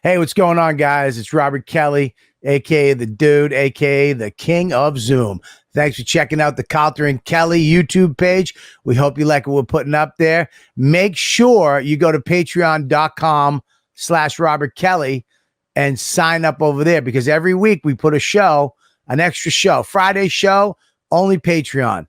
Hey, what's going on, guys? It's Robert Kelly, a.k.a. The Dude, a.k.a. The King of Zoom. Thanks for checking out the Calta and Kelly YouTube page. We hope you like what we're putting up there. Make sure you go to patreon.com/Robert Kelly and sign up over there, because every week we put a show, an extra show. Friday show, only Patreon.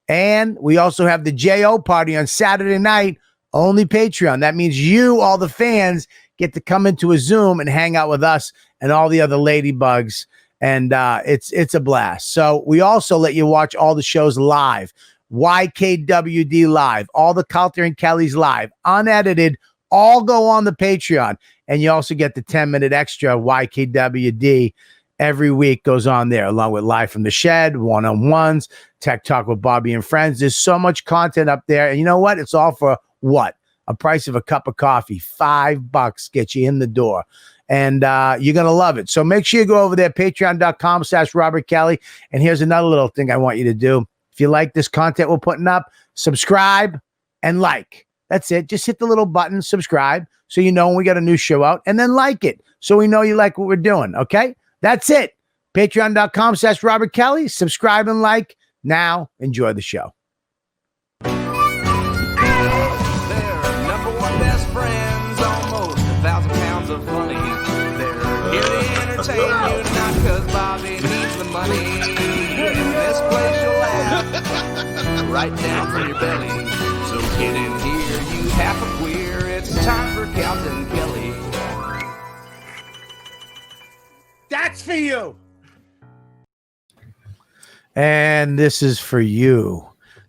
And we also have the J.O. party on Saturday night, only Patreon. That means you, all the fans, get to come into a Zoom and hang out with us and all the other ladybugs. And it's a blast. So we also let you watch all the shows live. YKWD live, all the Calta and Kelly's live, unedited, all go on the Patreon. And you also get the 10-minute extra YKWD every week goes on there, along with Live from the Shed, one-on-ones, Tech Talk with Bobby and Friends. There's so much content up there. And you know what? It's all for what? A price of a cup of coffee. $5 get you in the door. And you're going to love it. So make sure you go over there, patreon.com/Robert Kelly. And here's another little thing I want you to do. If you like this content we're putting up, subscribe and like. That's it. Just hit the little button, subscribe, so you know when we got a new show out, and then like it so we know you like what we're doing. Okay? That's it. Patreon.com/Robert Kelly. Subscribe and like. Now, enjoy the show. They're number one best friends, almost 1,000 pounds of funny. They're here to entertain you, not because Bobby needs the money. In this place you'll laugh right down from your belly. So get in here, you half a queer. It's time for Calta and Kelly. That's for you. And this is for you.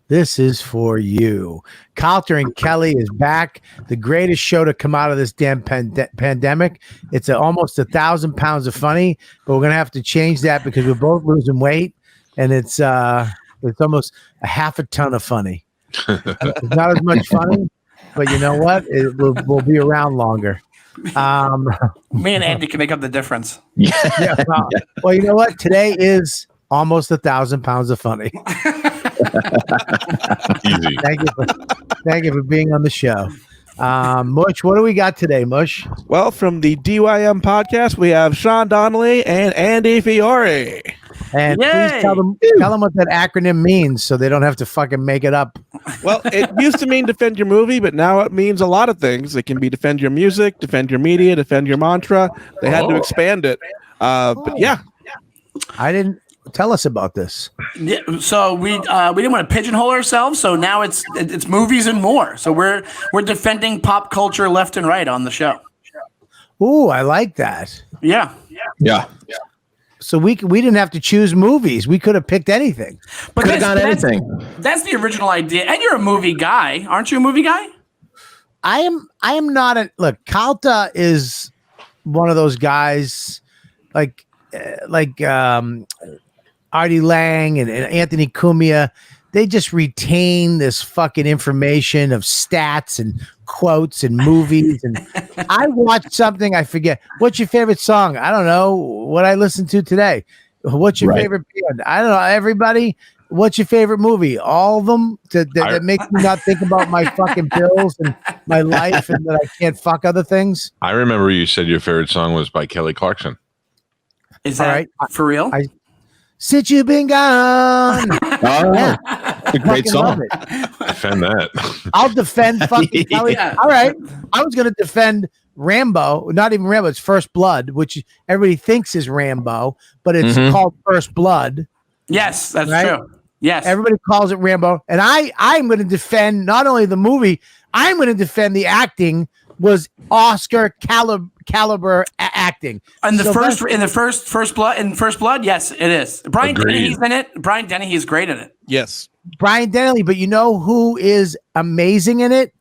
This is for you. Calta and Kelly is back. The greatest show to come out of this damn pandemic. It's almost 1,000 pounds of funny, but we're going to have to change that because we're both losing weight. And it's almost a half a ton of funny. It's not as much funny, but you know what? We'll be around longer. Me and Andy can make up the difference. Yeah. Well, you know what? Today is almost 1,000 pounds of funny. Easy. Thank you for being on the show. Mush, what do we got today, Mush? Well, from the DYM Podcast, we have Sean Donnelly and Andy Fiori. And Yay! please tell them what that acronym means so they don't have to fucking make it up. Well, it used to mean defend your movie, but now it means a lot of things. It can be defend your music, defend your media, defend your mantra. They had to expand it. But yeah. I didn't tell us about this. Yeah, so we didn't want to pigeonhole ourselves, so now it's movies and more. So we're defending pop culture left and right on the show. Ooh, I like that. Yeah. So we didn't have to choose movies. We could have picked anything. But Could have gone anything. That's the original idea. And you're a movie guy, aren't you? A movie guy? I am not a look. Calta is one of those guys like Artie Lang and Anthony Cumia. They just retain this fucking information of stats and quotes and movies. And I watched something, I forget. What's your favorite song? I don't know what I listened to today. What's your favorite band? I don't know. Everybody, what's your favorite movie? All of them that make me not think about my fucking bills and my life and that I can't fuck other things. I remember you said your favorite song was by Kelly Clarkson. Is that for real? Since you've been gone. Oh, Yeah. a great song. Love it. Defend that. I'll defend fucking Kelly. Yeah. All right. I was going to defend Rambo. Not even Rambo. It's First Blood, which everybody thinks is Rambo, but it's called First Blood. Yes, that's Right? true. Yes. Everybody calls it Rambo. And I'm going to defend not only the movie, I'm going to defend the acting was Oscar caliber acting. In the So first blood, yes, it is. Brian Dennehy's in it. Brian Dennehy is great in it. Yes. Brian Donnelly, but you know who is amazing in it?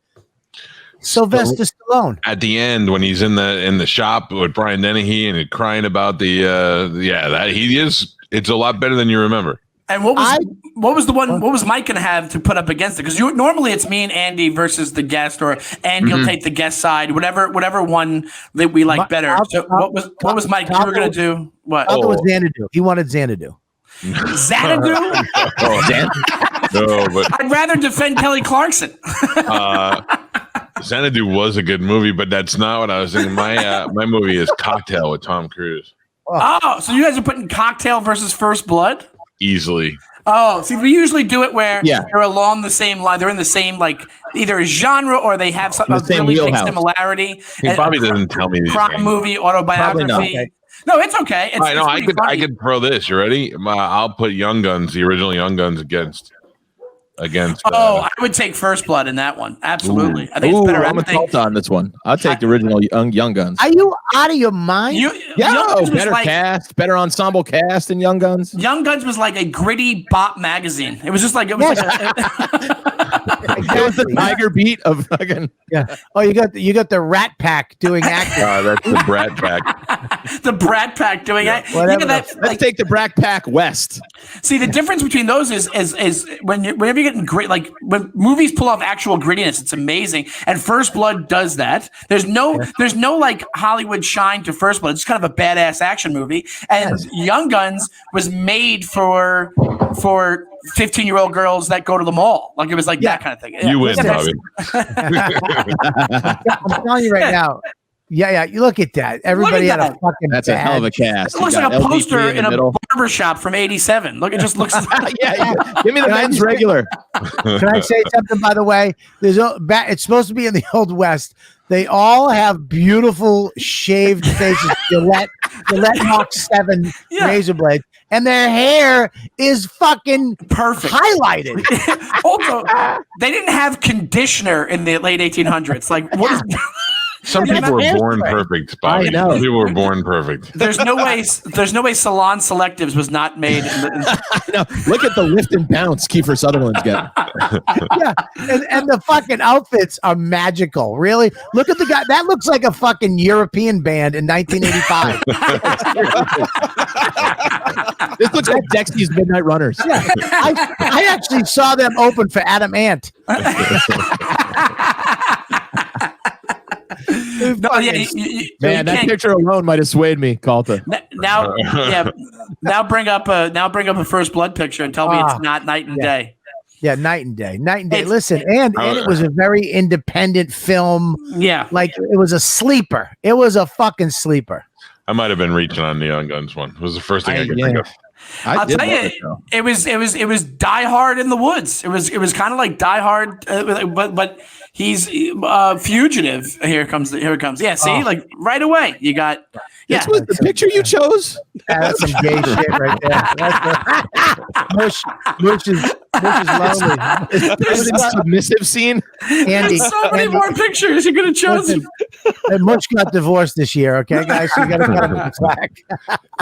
Sylvester Stallone. At the end, when he's in the shop with Brian Dennehy and crying about that he is. It's a lot better than you remember. And what was Mike gonna have to put up against it? Because normally it's me and Andy versus the guest, or Andy will take the guest side, whatever one that we like better. So what was Mike? You were gonna do what? It was Xanadu. He wanted Xanadu. Xanadu? No, but I'd rather defend Kelly Clarkson. Xanadu was a good movie, but that's not what I was thinking. My movie is Cocktail with Tom Cruise. Oh, so you guys are putting Cocktail versus First Blood? Easily. Oh, see, we usually do it where they're along the same line. They're in the same, like, either genre or they have something a really big similarity. He probably doesn't tell me these crime things. Movie, autobiography. Okay. No, it's okay. It's, I know. I could throw this. You ready? I'll put Young Guns, the original Young Guns, against. I would take First Blood in that one. Absolutely. Ooh. I think it's better. I'm a Calta on this one. I'll take the original Young Guns. Are you out of your mind? Better cast, better ensemble cast than Young Guns. Young Guns was like a gritty bop magazine. It was just like it was It was the Tiger Beat of fucking. Yeah. Oh, you got the Rat Pack doing acting. That's the Brat Pack. The Brat Pack doing it. Let's take the Brat Pack West. See, the difference between those is whenever you're getting grit, like when movies pull off actual grittiness, it's amazing. And First Blood does that. There's no like Hollywood shine to First Blood. It's kind of a badass action movie. And Young Guns was made for 15-year-old girls that go to the mall. Like it was like that kind of thing. You win, Bobby. I'm telling you right now. Yeah. You look at that. Everybody had a fucking. That's a hell of a cast. It looks like a poster in a barbershop from '87. Look, it just looks. Give me the men's regular. Can I say something? By the way, it's supposed to be in the Old West. They all have beautiful shaved faces. Gillette Mach 7 razor blades. And their hair is fucking perfect, highlighted. Also, they didn't have conditioner in the late 1800s. Like, what is? Some people were born perfect, Bobby. I know. Some people were born perfect. There's no way Salon Selectives was not made. No, look at the lift and bounce Kiefer Sutherland's got. Yeah, and the fucking outfits are magical. Really, look at the guy. That looks like a fucking European band in 1985. This looks like Dexy's Midnight Runners. Yeah, I actually saw them open for Adam Ant. No, man, that picture alone might have swayed me, Calta. Now bring up a First Blood picture and tell me it's not night and day. Yeah, night and day. Listen, and it was a very independent film. Yeah, like it was a sleeper. It was a fucking sleeper. I might have been reaching on the Young Guns one. It was the first thing I could think of. I'll tell you, it was Die Hard in the Woods. It was kind of like Die Hard, but he's fugitive. Here it comes. Yeah, see, like right away you got. This was the picture you chose. That's some gay shit right there. Mush is lonely. There's a submissive scene. Andy, there's so many more pictures you could have chosen. And Mush got divorced this year. Okay, guys, so you got to cut him the slack.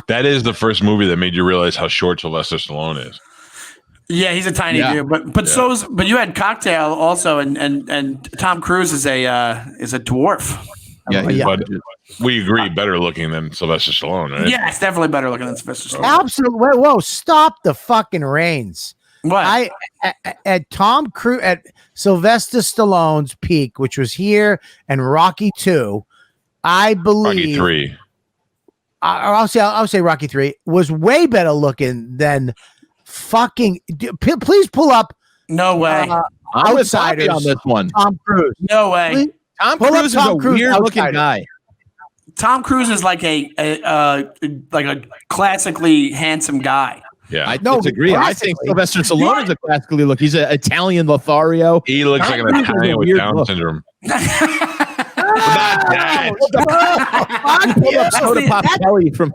That is the first movie that made you realize how short Sylvester Stallone is. Yeah, he's a tiny dude, but you had Cocktail also, and Tom Cruise is a dwarf. Yeah. But we agree, better looking than Sylvester Stallone, right? Yeah, it's definitely better looking than Sylvester Stallone. Absolutely. Whoa, stop the fucking reins. What? At Tom Cruise, at Sylvester Stallone's peak, which was here and Rocky 2, I believe Rocky 3. I'll say Rocky 3 was way better looking than fucking. Please pull up. No way. I'm with Bobby on this one. Tom Cruise. No way. Please, Tom Cruise is a weird-looking guy. Tom Cruise is like a classically handsome guy. Yeah, I disagree. I think Sylvester Stallone is a classically look. He's an Italian Lothario. He looks like an Italian with Down syndrome. Pull up Soda Pop Kelly from.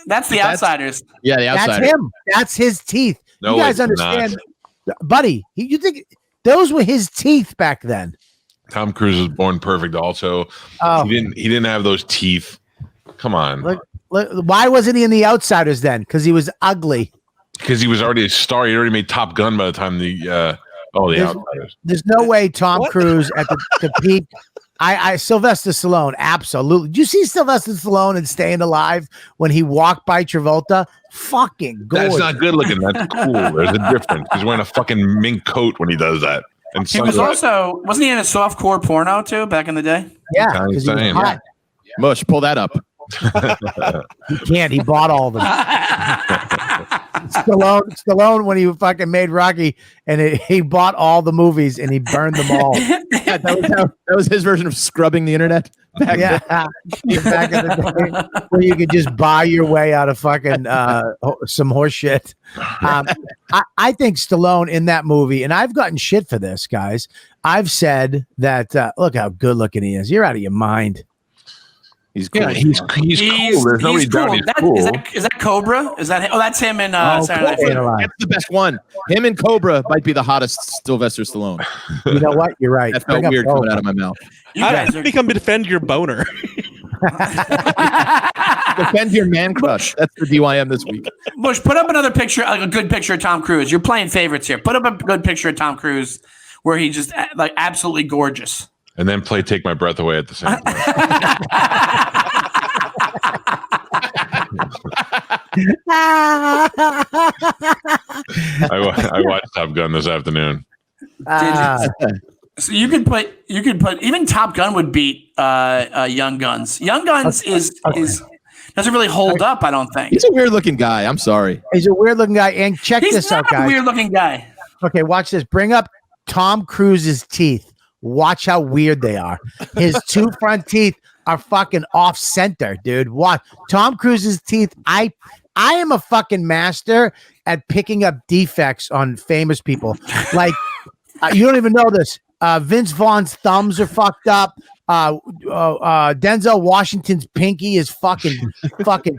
That's the Outsiders. Yeah, the Outsiders. That's him. That's his teeth. No, you guys understand, buddy? You think those were his teeth back then? Tom Cruise was born perfect. Also, he didn't have those teeth. Come on. Look, why wasn't he in the Outsiders then? Because he was ugly. Because he was already a star. He already made Top Gun by the time the Outsiders. There's no way Tom Cruise at the peak. Sylvester Stallone, absolutely. Did you see Sylvester Stallone in Staying Alive when he walked by Travolta? Fucking gorgeous. That's not good looking. That's cool. There's a difference. He's wearing a fucking mink coat when he does that. And he was wasn't he in a softcore porno too back in the day? Yeah, because he was hot. Mush, pull that up. He can't. He bought all of them. Stallone, when he fucking made Rocky, and he bought all the movies and he burned them all. Yeah, that was his version of scrubbing the internet. Back then. Back in the day, where you could just buy your way out of fucking some horse shit. I think Stallone in that movie, and I've gotten shit for this, guys. I've said that look how good looking he is. You're out of your mind. He's cool. Yeah, he's cool. There's nobody doubting he's cool. Is that Cobra? Is that? Oh, that's him in Saturday Night Fever. That's the best one. Him and Cobra might be the hottest Sylvester Stallone. You know what? You're right. That felt weird coming out of my mouth. I think I'm going to defend your boner. Defend your man crush. That's the DYM this week. Bush, put up another picture, like a good picture of Tom Cruise. You're playing favorites here. Put up a good picture of Tom Cruise where he's just like absolutely gorgeous. And then play Take My Breath Away at the same time. I watched Top Gun this afternoon. So you could put even Top Gun would beat Young Guns. Young Guns doesn't really hold up, I don't think. He's a weird looking guy. I'm sorry. He's a weird looking guy. And check this out, guys. He's not a weird looking guy. Okay, watch this. Bring up Tom Cruise's teeth. Watch how weird they are. His two front teeth are fucking off center, dude. Watch Tom Cruise's teeth. I am a fucking master at picking up defects on famous people. Like you don't even know this. Vince Vaughn's thumbs are fucked up. Denzel Washington's pinky is fucking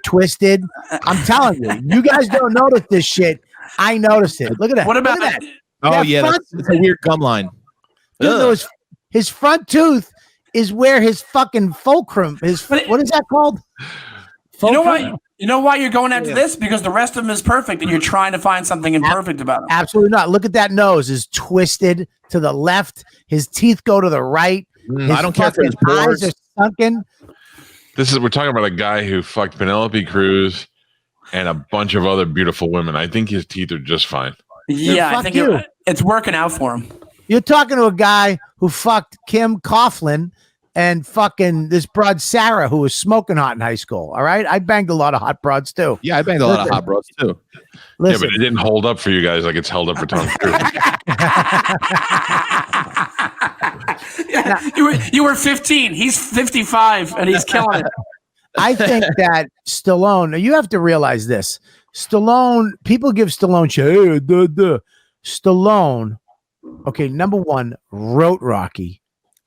twisted. I'm telling you, you guys don't notice this shit. I noticed it. Look at that. What about that? Oh that yeah, that's a weird gum line. His front tooth is where his fucking fulcrum is. What is that called? Fulcrum? You know why you're going after this? Because the rest of them is perfect, and you're trying to find something imperfect about him. Absolutely not. Look at that nose is twisted to the left. His teeth go to the right. I don't care for his eyes are sunken. We're talking about a guy who fucked Penelope Cruz and a bunch of other beautiful women. I think his teeth are just fine. Yeah, I think it's working out for him. You're talking to a guy who fucked Kim Coughlin and fucking this broad Sarah who was smoking hot in high school. All right, I banged a lot of hot broads too. Yeah, I banged a lot of hot broads too. Listen. Yeah, but it didn't hold up for you guys like it's held up for Tom Cruise. You were 15. He's 55, and he's killing it. I think that Stallone. You have to realize this. Stallone. People give Stallone shit. Stallone. Okay, number one, wrote Rocky.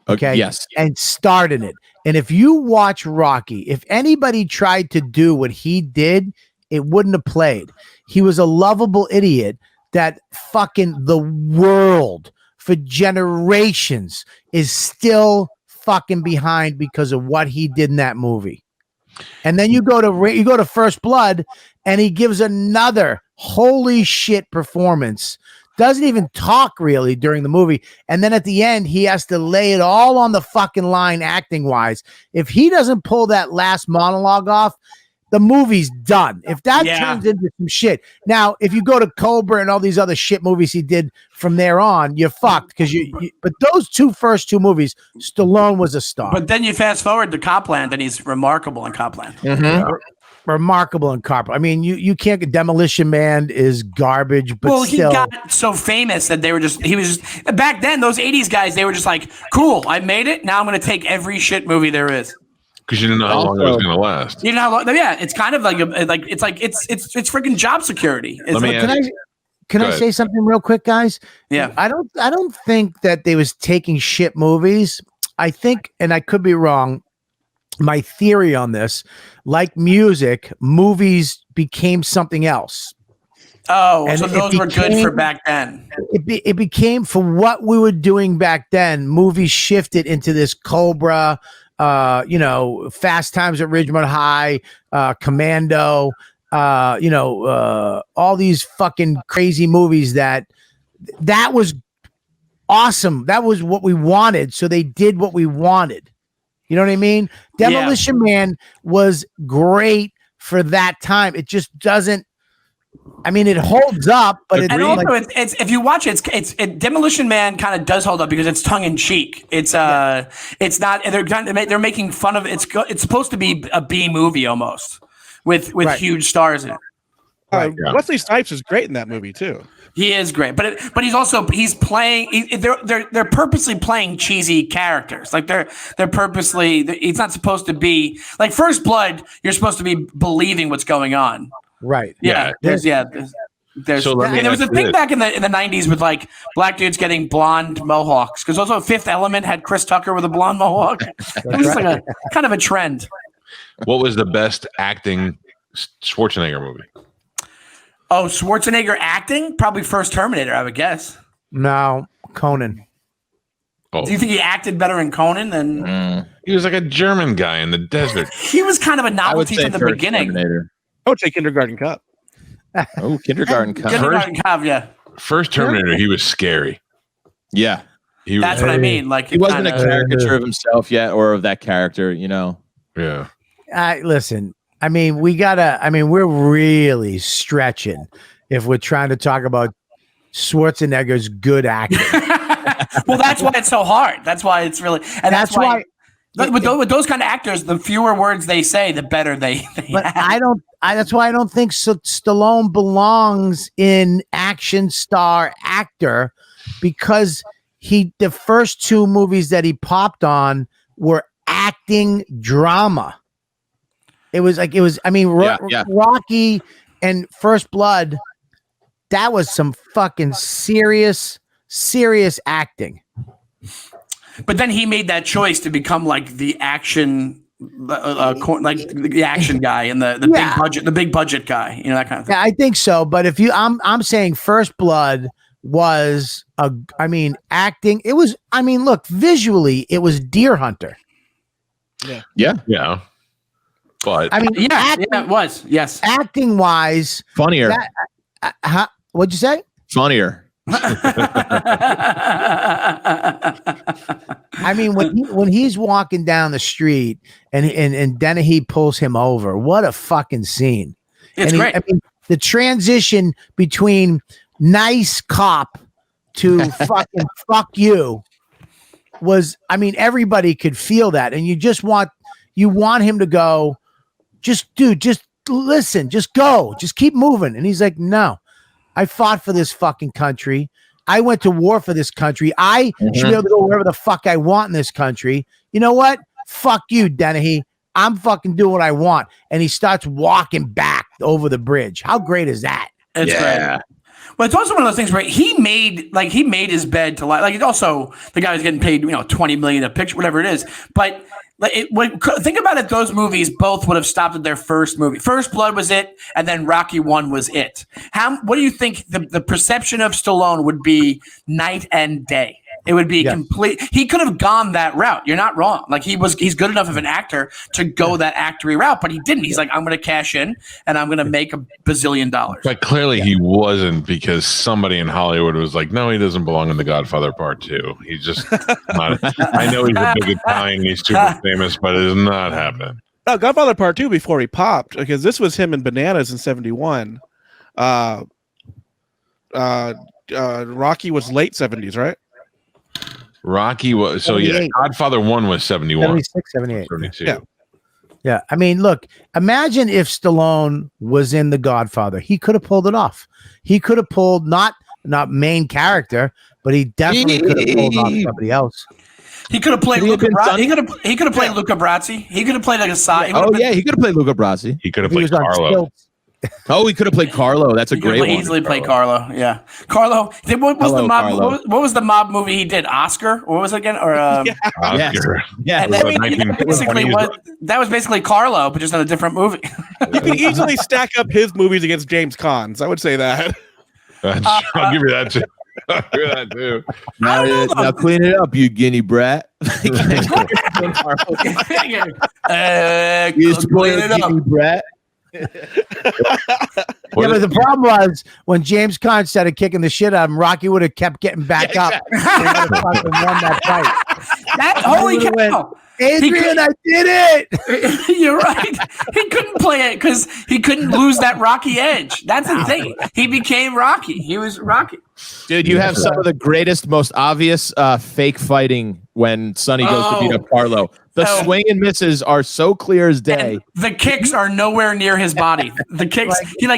Okay, yes, and started it. And if you watch Rocky, if anybody tried to do what he did, it wouldn't have played. He was a lovable idiot that fucking the world for generations is still fucking behind because of what he did in that movie. And then you go to First Blood, and he gives another holy shit performance. Doesn't even talk really during the movie. And then at the end, he has to lay it all on the fucking line acting wise. If he doesn't pull that last monologue off, the movie's done. If that turns into some shit. Now, if you go to Cobra and all these other shit movies he did from there on, you're fucked. Because but those first two movies, Stallone was a star. But then you fast forward to Copland, and he's remarkable in Copland. Mm-hmm. Remarkable in Copland. I mean, you can't get Demolition Man is garbage, but still. He got so famous that he was just back then, those 80s guys, they were just like, cool, I made it. Now I'm going to take every shit movie there is. Because you didn't know how long it was going to last. You know how long? Yeah, it's kind of like it's freaking job security. Can I say something real quick, guys? Yeah. I don't think that they was taking shit movies. I think, and I could be wrong, my theory on this, like music, movies became something else. Oh, and so those were good for back then. It became, for what we were doing back then, movies shifted into this Cobra, Fast Times at Ridgemont High, Commando, all these fucking crazy movies that was awesome. That was what we wanted. So they did what we wanted. You know what I mean? Demolition Man was great for that time. It just doesn't. I mean, it holds up, but it's if you watch it, it's Demolition Man kind of does hold up because it's tongue in cheek. It's not. They're making fun of it. It's supposed to be a B movie almost with huge stars in it. Wesley Snipes is great in that movie too. He is great, but he's playing. They're purposely playing cheesy characters. Like they're purposely. He's not supposed to be like First Blood. You're supposed to be believing what's going on. Right. Yeah. There was a thing back in the 90s with like black dudes getting blonde mohawks, because also Fifth Element had Chris Tucker with a blonde mohawk. It was like a kind of a trend. What was the best acting Schwarzenegger movie? Oh, Schwarzenegger acting? Probably first Terminator, I would guess. No, Conan. Oh. Do you think he acted better in Conan than? He was like a German guy in the desert. He was kind of a novelty from the beginning. I would say Kindergarten Cop. Oh, Kindergarten Cop. Kindergarten Cop, yeah. First Terminator, he was scary. Yeah. That's what I mean. Like he wasn't a caricature of himself yet, or of that character, you know. Yeah. Listen, I mean, we're really stretching if we're trying to talk about Schwarzenegger's good acting. Well, that's why it's so hard. That's why it's really, and that's why with those kind of actors, the fewer words they say, the better they but act. that's why I don't think Stallone belongs in action star actor, because the first two movies that he popped on were acting drama. Rocky and First Blood, that was some fucking serious acting. But then he made that choice to become like the action, like the action guy and the big budget guy, you know, that kind of thing. Yeah, I think so. But if I'm saying First Blood was acting. It was, look, visually, it was Deer Hunter. Yeah. But it was. Yes. Acting wise, funnier. What'd you say? Funnier. When he's walking down the street and Dennehy pulls him over, what a fucking scene! It's great. The transition between nice cop to fucking fuck you was, everybody could feel that, and you want him to go, just listen, just go, just keep moving, and he's like, no. I fought for this fucking country. I went to war for this country. I should be able to go wherever the fuck I want in this country. You know what? Fuck you, Dennehy. I'm fucking doing what I want. And he starts walking back over the bridge. How great is that? It's great. Well, it's also one of those things where he made his bed to lie. Like, also the guy was getting paid, $20 million a picture, whatever it is. But think about it. Those movies both would have stopped at their first movie. First Blood was it, and then Rocky 1 was it. What do you think the perception of Stallone would be night and day? It would be complete. He could have gone that route. You're not wrong. Like he's good enough of an actor to go that actory route, but he didn't. He's like, I'm going to cash in and I'm going to make $1 bazillion. But clearly he wasn't, because somebody in Hollywood was like, no, he doesn't belong in The Godfather Part 2. He's just not. I know he's a big Italian. He's super famous, but it is not happening. No, Godfather Part 2 before he popped, because this was him in Bananas in 71. Rocky was late 70s, right? Rocky was, so yeah, Godfather 1 was 71. 76, 78. 72. Yeah. Look, imagine if Stallone was in The Godfather. He could have pulled it off. He could have pulled not main character, but he definitely could have pulled off somebody else. He could have played Luca Brasi. He could have played Luca Brasi. He could have played like a side. He could have played Luca Brasi. He could have played Carlo. He could have played Carlo. That's a great one. Easily play Carlo. Yeah, Carlo. What was the mob movie he did? Oscar. What was it again? Or Oscar. Yeah. And that was basically Carlo, but just in a different movie. You can easily stack up his movies against James Caan's. I would say that. I'll give you that too. I'll give you that too. Now clean it up, you guinea brat. Clean it up, brat. But the problem was when James Caan started kicking the shit out of him, Rocky would have kept getting back up. And fucking won that fight. Holy cow! Adrian, I did it. You're right. He couldn't play it because he couldn't lose that Rocky edge. That's the thing. He became Rocky. He was Rocky. Dude, you have some of the greatest, most obvious fake fighting when Sonny goes to beat up Carlo. The swing and misses are so clear as day. And the kicks are nowhere near his body. The kicks, he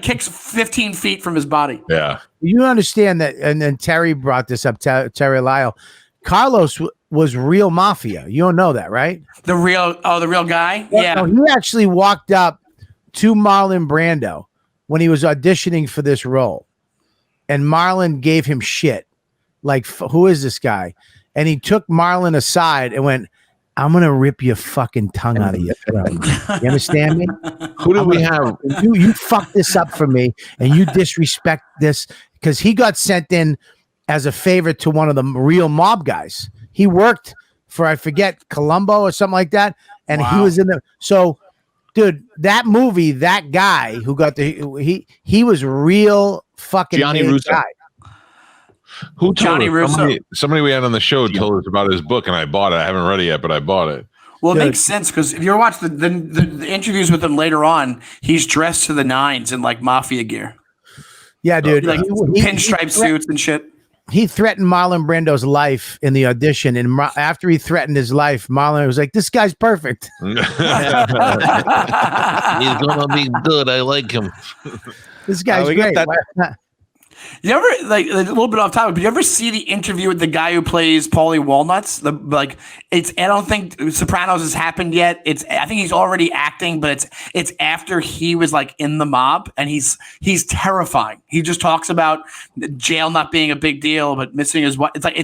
kicks 15 feet from his body. Yeah. You understand that, and then Terry brought this up, Terry Lyle. Carlos was real mafia. You don't know that, right? The real guy? Well, Yeah. no, he actually walked up to Marlon Brando when he was auditioning for this role. And Marlon gave him shit. Like, who is this guy? And he took Marlon aside and went, I'm going to rip your fucking tongue out of your throat. You understand me? Who do we have? You fucked this up for me, and you disrespect this, because he got sent in as a favor to one of the real mob guys. He worked for, I forget, Columbo or something like that, and he was in the. So, dude, that movie, that guy who got he was real fucking Gianni Russo. guy. Who told Johnny us? Russo. Somebody we had on the show told us about his book, and I bought it. I haven't read it yet, but I bought it. Well, it Dude. makes sense because if you watch the interviews with him later on, he's dressed to the nines in like mafia gear, Yeah, dude. like pinstripe suits and shit. He threatened Marlon Brando's life in the audition, and after he threatened his life, Marlon was like, "This guy's perfect. He's gonna be good. I like him. This guy's we got great." that- You ever, like, a little bit off topic, but you ever see the interview with the guy who plays Paulie Walnuts? I don't think Sopranos has happened yet. I think he's already acting, but it's after he was like in the mob, and he's terrifying. He just talks about jail not being a big deal, but missing his wife. It's like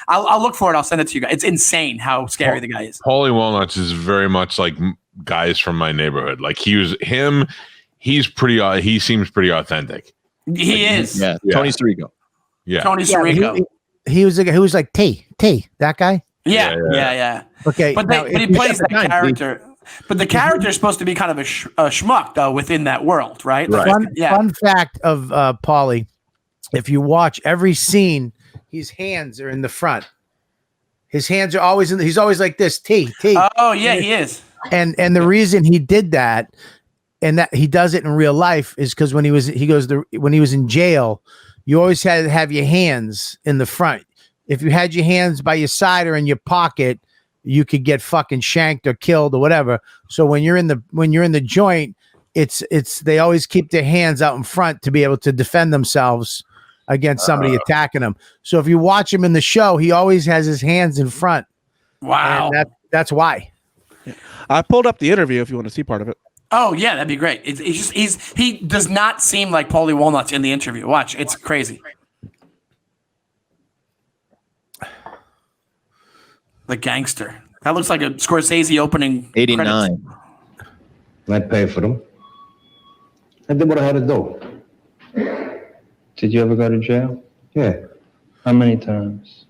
I'll look for it. I'll send it to you guys. It's insane how scary the guy is. Paulie Walnuts is very much like guys from my neighborhood. Like he's pretty. He seems pretty authentic. He is. Yeah, Tony Sirico. Yeah. Tony Sirico. He was a guy who was like T, that guy. Yeah. Okay, But now, he plays that character. But the character is supposed to be kind of a schmuck, though, within that world, right? Right. Fun fact of Paulie: if you watch every scene, his hands are in the front. His hands are always he's always like this. T. Oh yeah, he is. And the reason he did that, and that he does it in real life, is because when he was in jail, you always had to have your hands in the front. If you had your hands by your side or in your pocket, you could get fucking shanked or killed or whatever. So when you're in the joint, it's they always keep their hands out in front to be able to defend themselves against somebody attacking them. So if you watch him in the show, he always has his hands in front. Wow. And that's why. I pulled up the interview if you want to see part of it. Oh yeah, that'd be great. He does not seem like Paulie Walnuts in the interview. Watch, it's crazy. The gangster. That looks like a Scorsese opening. 89. I pay for them. I did what I had to do. Did you ever go to jail? Yeah, How many times?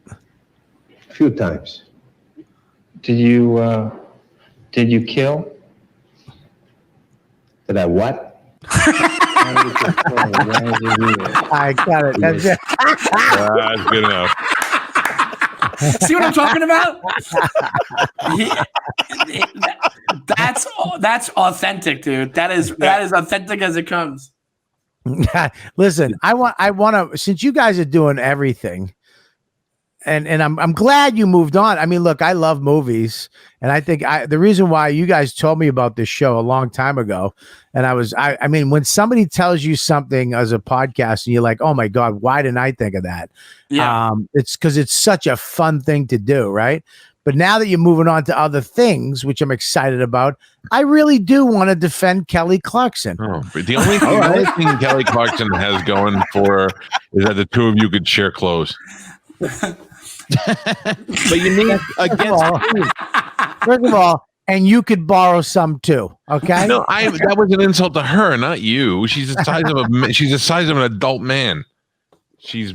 a few times. Did you kill? Did I what? I got it. That's it. That's good enough. See what I'm talking about? That's authentic, dude. That is authentic as it comes. Listen, I want to, since you guys are doing everything, and I'm glad you moved on. I mean, look, I love movies, and I think the reason why you guys told me about this show a long time ago, and I mean, when somebody tells you something as a podcast and you're like, oh my God, why didn't I think of that? Yeah. It's because it's such a fun thing to do, right? But now that you're moving on to other things, which I'm excited about, I really do want to defend Kelly Clarkson. Oh, but the only thing Kelly Clarkson has going for is that the two of you could share clothes. But you need First of all, and you could borrow some too. Okay. No, that was an insult to her, not you. She's the size of an adult man. She's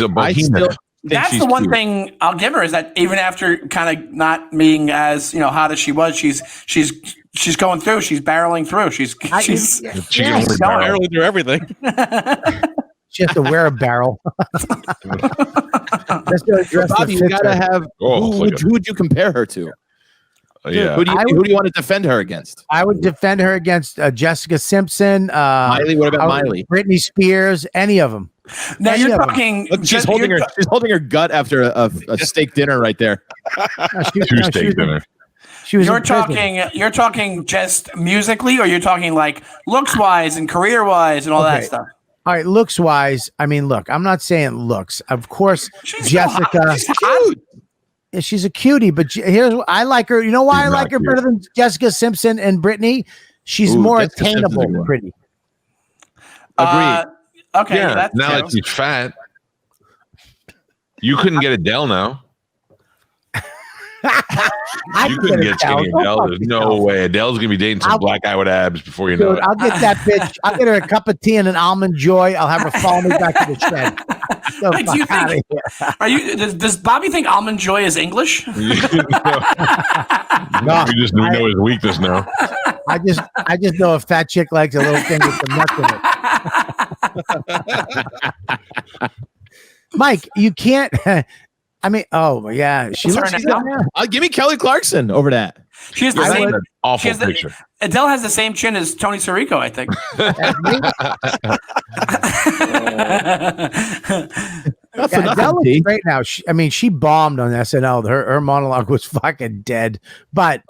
a behemoth. That's the one thing I'll give her is that even after kind of not being as hot as she was, she's going through. She's barreling through. She's She can only barrel. Barely through everything. She has to wear a barrel. Bobby, you gotta have. Who would you compare her to? Yeah. Who do you want to defend her against? I would defend her against Jessica Simpson. Miley. What about Miley? Britney Spears. Any of them. Now you're never. talking. Look, she's holding her gut after a steak dinner right there. Two steak dinner. She was You're in prison. talking. You're talking just musically, or you're talking like looks wise and career wise and all that Okay. stuff. All right, looks wise. I mean, look, I'm not saying looks. Of course, She's Jessica. so hot. She's hot. Yeah, she's a cutie, but here's what I like her. You know why She's I not like her cute. better than Jessica Simpson and Brittany? She's Ooh, more Jessica Simpson's attainable a good than one. Brittany. Okay, Yeah, that's now true. that she's fat, you couldn't get Adele now. I You can couldn't a get skinny Go Adele. fuck There's no yourself. way. Adele's gonna be dating some I'll- black guy with abs before you know Dude, it. I'll get that bitch. I'll get her a cup of tea and an almond joy. I'll have her follow me back to the shed. Go Wait, do you fuck outta think- here. Are you? Does Bobby think almond joy is English? No, we just know his weakness now. I just know a fat chick likes a little thing with some nuts in it. Mike, you can't. I mean, oh yeah, she What's looks her good name? now. Give me Kelly Clarkson over that. She has the That's same. an awful she has the- picture. Adele has the same chin as Tony Sirico, I think. Not for Yeah, nothing, Adele looks D. great now. She bombed on SNL. Her monologue was fucking dead. But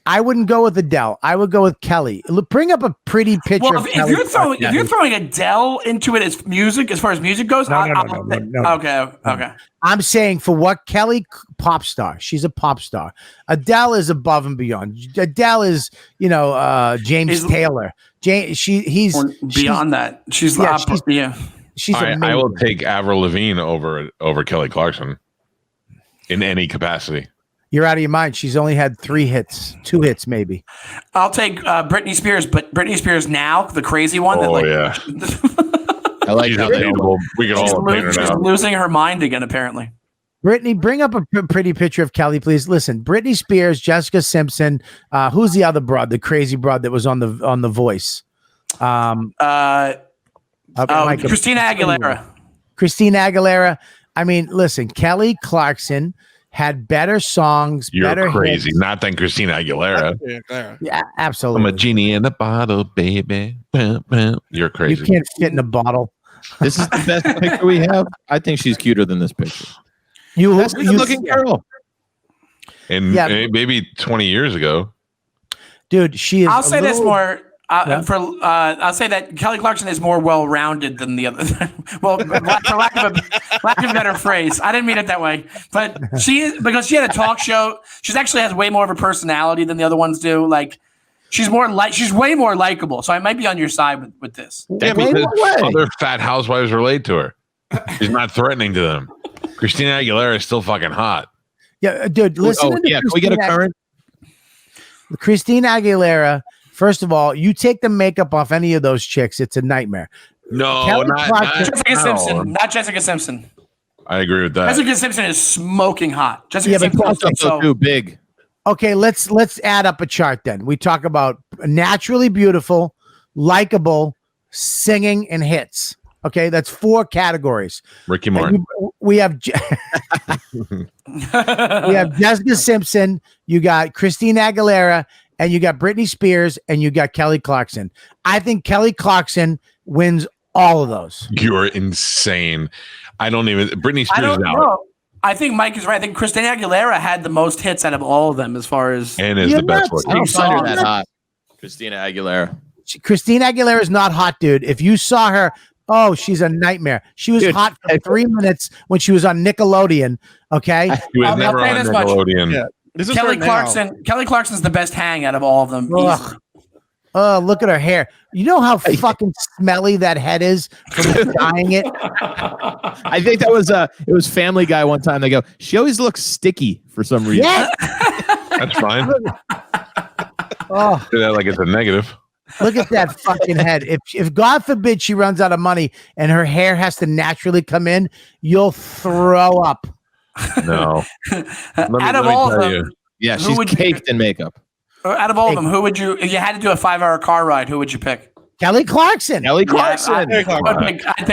I wouldn't go with Adele. I would go with Kelly. Look, bring up a pretty picture. Well, of if Kelly you're Clarkson. throwing Adele into it as music, as far as music goes, No. Okay. I'm saying for what Kelly pop star. She's a pop star. Adele is above and beyond. Adele is, James Is- Taylor. He's Or beyond that, she's Yeah, she's I amazing. will take Avril Lavigne over Kelly Clarkson in any capacity. You're out of your mind. She's only had 2 hits maybe. I'll take Britney Spears, but Britney Spears now, the crazy one. Oh that, yeah, I like she's how they unbeatable. We can she's, all paint her she's now. losing her mind again, apparently. Brittany, bring up a pretty picture of Kelly, please. Listen, Britney Spears, Jessica Simpson. Who's the other broad, the crazy broad that was on the Voice? Okay, Mike, Christina Aguilera. Christina Aguilera. I mean, listen, Kelly Clarkson had better songs. You're better crazy. hits. Not than Christina Aguilera. Yeah, I'm absolutely. a genie in a bottle, baby. You're You crazy. can't fit in a bottle. This is the best picture we have. I think she's cuter than this picture. Best Good-looking girl. And Yeah. maybe 20 years ago. dude. She is. I'll say this more. Yeah. I'll say that Kelly Clarkson is more well-rounded than the other. Well, for lack of a better phrase, I didn't mean it that way. But she is, because she had a talk show. She actually has way more of a personality than the other ones do. Like she's way more likable. So I might be on your side with this. Yeah, Wait, because what way? other fat housewives relate to her. She's not threatening to them. Christina Aguilera is still fucking hot. Yeah, dude. Listen. to Can we get a current? Christina Aguilera. First of all, you take the makeup off any of those chicks, it's a nightmare. No, Kelly not Clarkson- Jessica Simpson, not Jessica Simpson. I agree with that. Jessica Simpson is smoking hot. Jessica Yeah, but Simpson is Also so too big. Okay, let's add up a chart then. We talk about naturally beautiful, likable, singing, and hits. Okay, that's 4 categories. Ricky Martin. We have we have Jessica Simpson. You got Christina Aguilera, and you got Britney Spears, and you got Kelly Clarkson. I think Kelly Clarkson wins all of those. You're insane. I don't even. Britney I Spears don't out know. I think Mike is right. I think Christina Aguilera had the most hits out of all of them as far as and is You're the best nuts. I don't looking. find her songs. that hot. Christina Aguilera. Christina Aguilera is not hot, dude. If you saw her, oh, she's a nightmare. She was Dude, hot for 3 minutes when she was on Nickelodeon. Okay, She was I'll never say on this much. Nickelodeon. Yeah. This is Kelly her now. Clarkson. Kelly Clarkson's the best hang out of all of them. Ugh. Oh, look at her hair. You know how fucking smelly that head is from dyeing it? I think that was it was Family Guy one time. They go, she always looks sticky for some reason. Yeah. That's fine. Oh, Do that like it's a negative. look at that fucking head. If God forbid she runs out of money and her hair has to naturally come in, you'll throw up. No. Out of all of them, Yeah, Who she's would you caked in makeup. out of all of them, who would you? If you had to do a 5-hour car ride, who would you pick? Kelly Clarkson. Kelly Yeah, Clarkson. I'd pick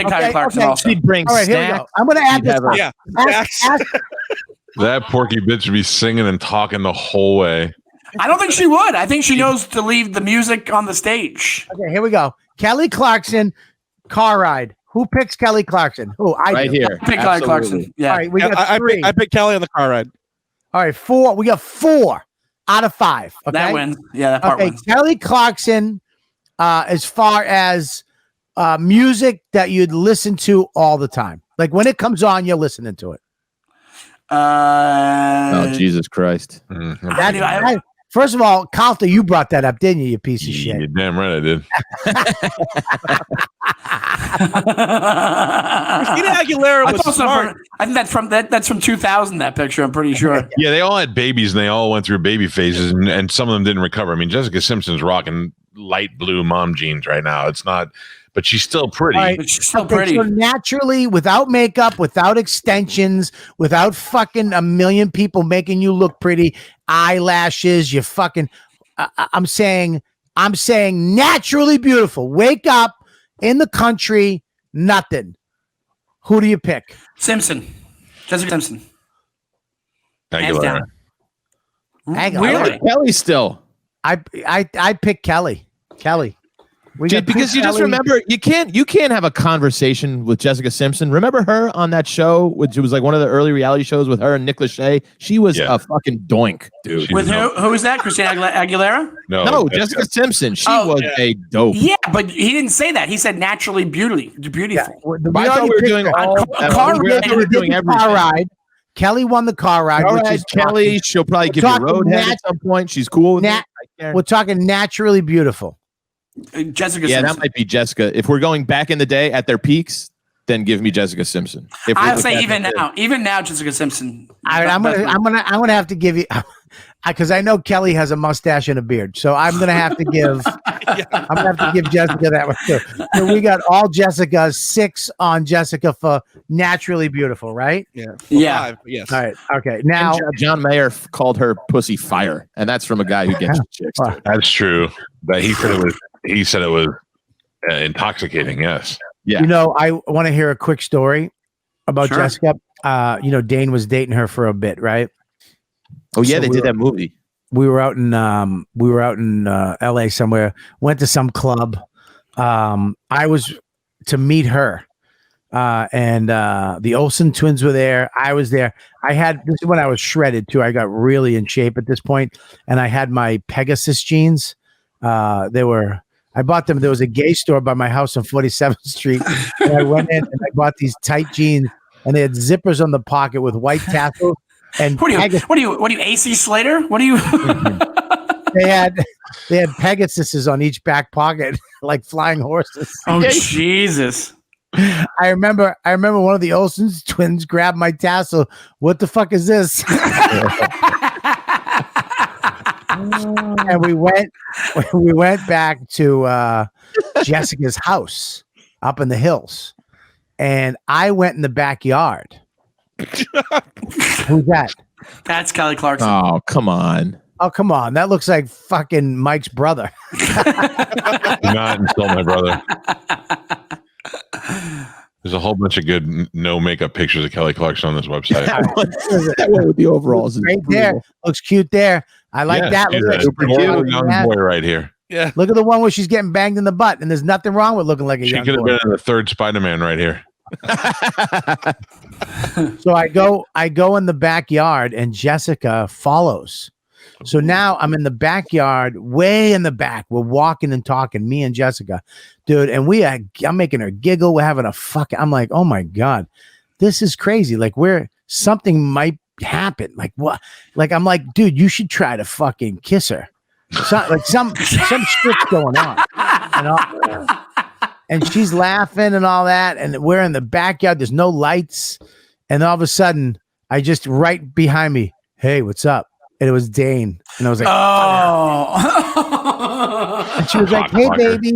Kelly Clarkson okay. also. She'd bring All right, here we snacks. go. I'm going to add She'd this. have her- up. Yeah. Ask- That porky bitch would be singing and talking the whole way. I don't think she would. I think she knows to leave the music on the stage. okay, here we go. Kelly Clarkson, car ride. Who picks Kelly Clarkson? Who? I Right do. here. Pick Kelly Clarkson. Yeah. All right, we Yeah, got 3. I picked Kelly on the car ride. All right, 4. We got 4 out of 5. Okay? That wins. Yeah, that part Okay, wins. Kelly Clarkson, as far as music that you'd listen to all the time. Like when it comes on, you're listening to it. Oh, Jesus Christ. First of all, Calta, you brought that up, didn't you, you piece of shit? You're damn right I did. Christina Aguilera was smart. I think that's from 2000. That picture, I'm pretty sure. Yeah, they all had babies and they all went through baby phases, and some of them didn't recover. I mean, Jessica Simpson's rocking light blue mom jeans right now. It's not, but she's still pretty. All right. But she's still Okay, pretty. so naturally, without makeup, without extensions, without fucking a million people making you look pretty, eyelashes, you fucking. I'm saying naturally beautiful. Wake up in the country, nothing. Who do you pick? Simpson. Jessica Simpson. Hands Aguilera. down. Aguilera. Really? Kelly still. I pick Kelly. We Dude, got because two you just Kellys. remember you can't have a conversation with Jessica Simpson. Remember her on that show, which was like one of the early reality shows with her and Nick Lachey? She was a fucking doink, dude. With who is that? Christina Aguilera? No, Jessica Simpson. She was a dope. Yeah, but he didn't say that. He said naturally beautiful. Yeah, I thought we were doing all car we ride. were doing everything. car ride. Kelly won the car ride, All which right, is Kelly. talking- She'll probably give you talking roadhead at some point. She's cool with Nat- it. We're talking naturally beautiful. Jessica Yeah, Simpson. that might be Jessica. If we're going back in the day at their peaks, then give me Jessica Simpson. If I'd we're say looking at even now, Jessica Simpson. I'm gonna have to give you because I know Kelly has a mustache and a beard, so I'm gonna have to give Jessica that one too. So we got all Jessica, 6 on Jessica for naturally beautiful, right? Yeah. Yeah. 5, yes. All right, okay. Now And John Mayer called her pussy fire, and that's from a guy who gets chicks. Dude. That's true. But he said it was intoxicating. Yes. Yeah. you know, I want to hear a quick story about Sure. Jessica. Dane was dating her for a bit, right? Oh yeah, So they we did that movie. We were out in LA somewhere, went to some club. I was to meet her. And the Olsen twins were there. I was there. This is when I was shredded too. I got really in shape at this point, and I had my Pegasus jeans. I bought them. There was a gay store by my house on 47th Street, and I went in and I bought these tight jeans, and they had zippers on the pocket with white tassels. And What are you, AC Slater? What are you? they had Pegasuses on each back pocket, like flying horses. Oh Jesus! I remember one of the Olsen twins grabbed my tassel. What the fuck is this? And we went back to Jessica's house up in the hills, and I went in the backyard. Who's that? That's Kelly Clarkson. Oh come on. Oh, come on. That looks like fucking Mike's brother. Not until my brother. There's a whole bunch of good no makeup pictures of Kelly Clarkson on this website. That one with the overalls is Right there. brutal. Looks cute there. I like that. she's Look a at super cute. young boy right here. Yeah. Look at the one where she's getting banged in the butt, and there's nothing wrong with looking like a She young could have boy. been in the third Spider-Man right here. So I go in the backyard, and Jessica follows. So now I'm in the backyard, way in the back. We're walking and talking, me and Jessica, dude. And I'm making her giggle. We're having I'm like, oh my God, this is crazy. Like something might happen. Like what? Like, I'm like, dude, you should try to fucking kiss her. Some shit's going on. And she's laughing and all that. And we're in the backyard. There's no lights. And all of a sudden, I just right behind me, hey, what's up? And it was Dane. And I was like, Oh. and she was like, hey, baby.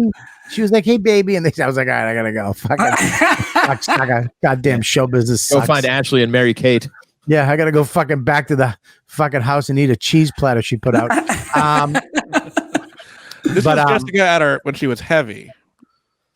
She was like, hey, baby. And I was like, all right, I got to go. Fucking goddamn show business sucks. Go find Ashley and Mary Kate. Yeah, I got to go fucking back to the fucking house and eat a cheese platter she put out. This was Jessica at her when she was heavy.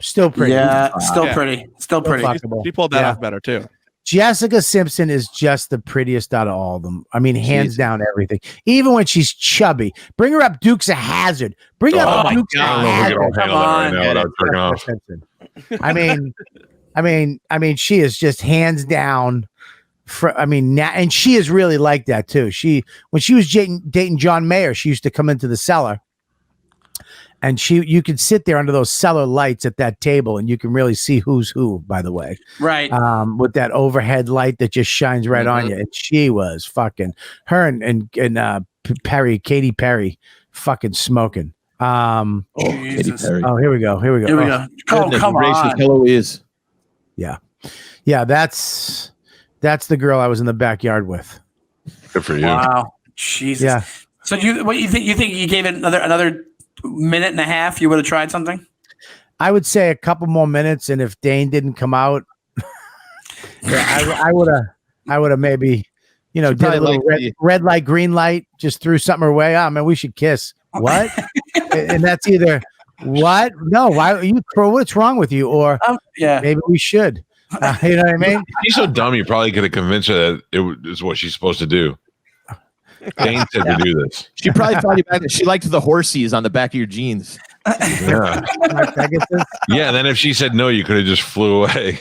Still pretty. Yeah, still Yeah. pretty. Still pretty. fuckable. She pulled that Yeah. off better too. Jessica Simpson is just the prettiest out of all of them. I mean, hands down everything. Even when she's chubby. Bring her up Dukes of Hazzard. Bring Oh up my Dukes God. of I don't know if we can all Hazzard. handle that right now without jerking off. I mean, I mean, she is just hands down. And she is really like that too. When she was dating John Mayer, she used to come into the cellar, and you could sit there under those cellar lights at that table, and you can really see who's who. By the way, right? With that overhead light that just shines right on you, and she was fucking her and Katy Perry, fucking smoking. Katy Perry. Oh, here we go. Oh, come on. Eloise. Yeah, that's the girl I was in the backyard with. Good for you. Wow, Jesus. Yeah. So you think you gave it another minute and a half? You would have tried something. I would say a couple more minutes, and if Dane didn't come out, I would have maybe, did a little red light, green light, just threw something her way. Oh man, we should kiss. What? And that's either what? No, why? What's wrong with you? Or maybe we should. You know what I mean? She's so dumb. You probably could have convinced her that it is what she's supposed to do. Dane said to do this. She probably thought you back. She liked the horsies on the back of your jeans. Yeah. Yeah. Then if she said no, you could have just flew away.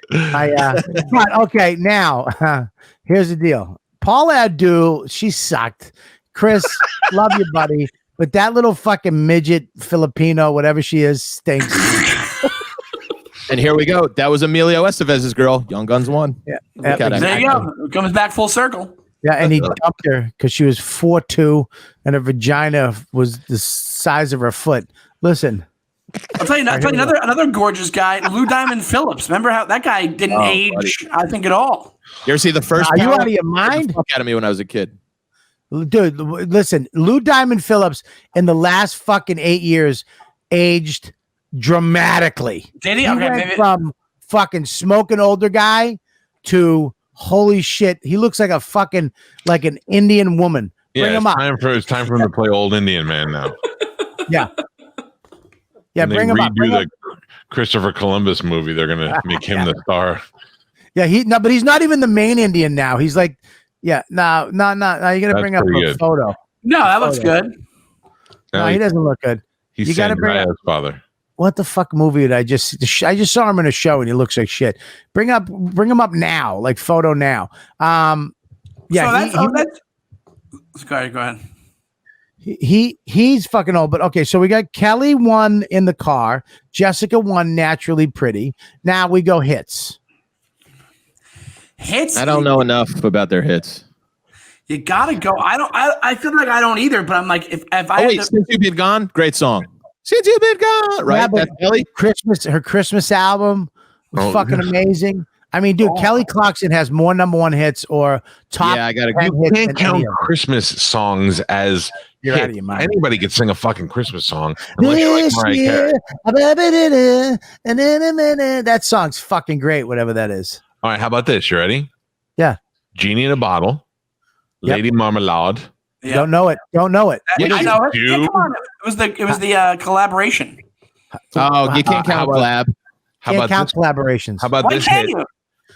But okay, now here's the deal. Paula Abdul, she sucked. Chris, love you, buddy. But that little fucking midget Filipino, whatever she is, stinks. And here we go. That was Emilio Estevez's girl. Young Guns won. Yeah. There you go. It comes back full circle. Yeah, and he dumped her because she was 4'2", and her vagina was the size of her foot. Listen. I'll tell you another gorgeous guy, Lou Diamond Phillips. Remember how that guy didn't age, buddy. I think, at all. You ever see the first? Are you out of your mind? Fuck out of me when I was a kid. Dude, listen, Lou Diamond Phillips in the last fucking 8 years aged dramatically. Did he? He went from fucking smoking older guy to holy shit. He looks like like an Indian woman. Bring him up. It's time for him to play old Indian man now. Yeah. Yeah, and bring him up. Redo the Christopher Columbus movie. They're gonna make him the star. Yeah, but he's not even the main Indian now. He's like, no. You're gonna bring up a photo. No, that looks good. No, he doesn't look good. He's Sandraya's father. What the fuck movie did I just saw him in a show and he looks like shit. Bring him up now, like photo now. Yeah. So go ahead. He's fucking old, but okay. So we got Kelly won in the car. Jessica won naturally pretty. Now we go hits. Hits. I don't know enough about their hits. You gotta go. I feel like I don't either. But I'm like, if I Since You've Been Gone, great song. Since You've Been Gone, right? Yeah, but her Christmas album was fucking amazing. I mean, dude, Kelly Clarkson has more number one hits or top. Yeah, I gotta. You can't count Christmas songs as. You're out of your mind. Anybody could sing a fucking Christmas song unless you're like Mariah Carey. That song's fucking great, whatever that is. All right, how about this? You ready? Yeah. Genie in a Bottle, Lady Marmalade. Yep. Don't know it. I know it. Yeah, come on. It was the collaboration. Oh, you can't count collab. How about this? Collaborations? How about this hit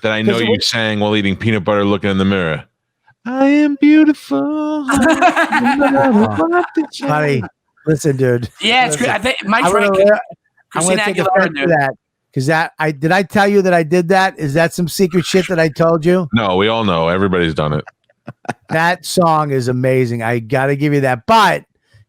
that I know you sang while eating peanut butter, looking in the mirror? I am beautiful. Buddy, listen, dude. Yeah, it's great. I think Mike's right. Christina Aguilera, dude. That because did I tell you that I did that? Is that some secret shit that I told you? No, we all know. Everybody's done it. That song is amazing. I gotta give you that. But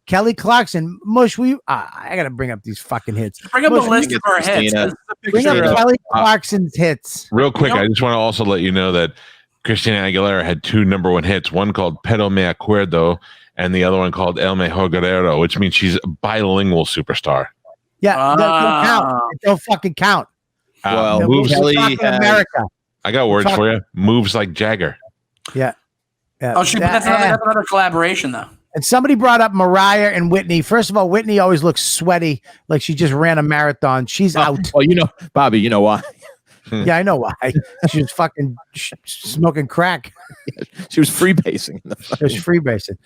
Kelly Clarkson, Mush, I gotta bring up these fucking hits. Bring up a list of her hits. Bring up Kelly Clarkson's hits. Real quick, I just want to also let you know that Christina Aguilera had 2 number one hits, one called Pero Me Acuerdo and the other one called El Mejor Guerrero, which means she's a bilingual superstar. Yeah, don't count. It don't fucking count. Well, moves America. I got words for you. Moves like Jagger. Yeah. Oh, that's another collaboration, though. And somebody brought up Mariah and Whitney. First of all, Whitney always looks sweaty, like she just ran a marathon. She's out. Oh, Bobby, you know why? Yeah, I know why. She was fucking smoking crack. She was freebasing. She was freebasing.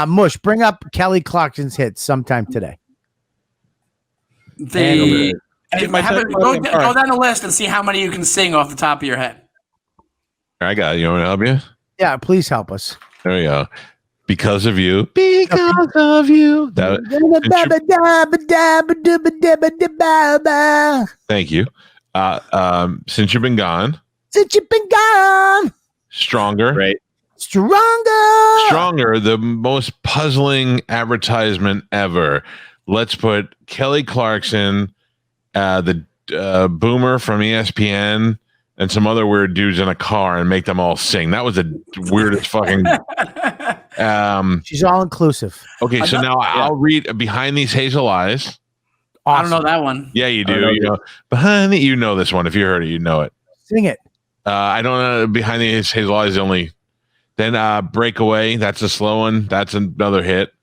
Mush, bring up Kelly Clarkson's hits sometime today. Go down the list and see how many you can sing off the top of your head. I got it. You want me to help you? Yeah, please help us. There we go. Because of you. Because of you. Thank you. Since you've been gone. Since you've been gone. Stronger. Great. Stronger, the most puzzling advertisement ever. Let's put Kelly Clarkson, the boomer from ESPN, and some other weird dudes in a car and make them all sing. That was the weirdest fucking. She's all inclusive. Okay, so now I'll read Behind These Hazel Eyes. Awesome. I don't know that one. Yeah, you do. You know, behind the, you know this one. If you heard it, you know it. Sing it. I don't know. Behind These Hazel Eyes only. Then Breakaway. That's a slow one. That's another hit.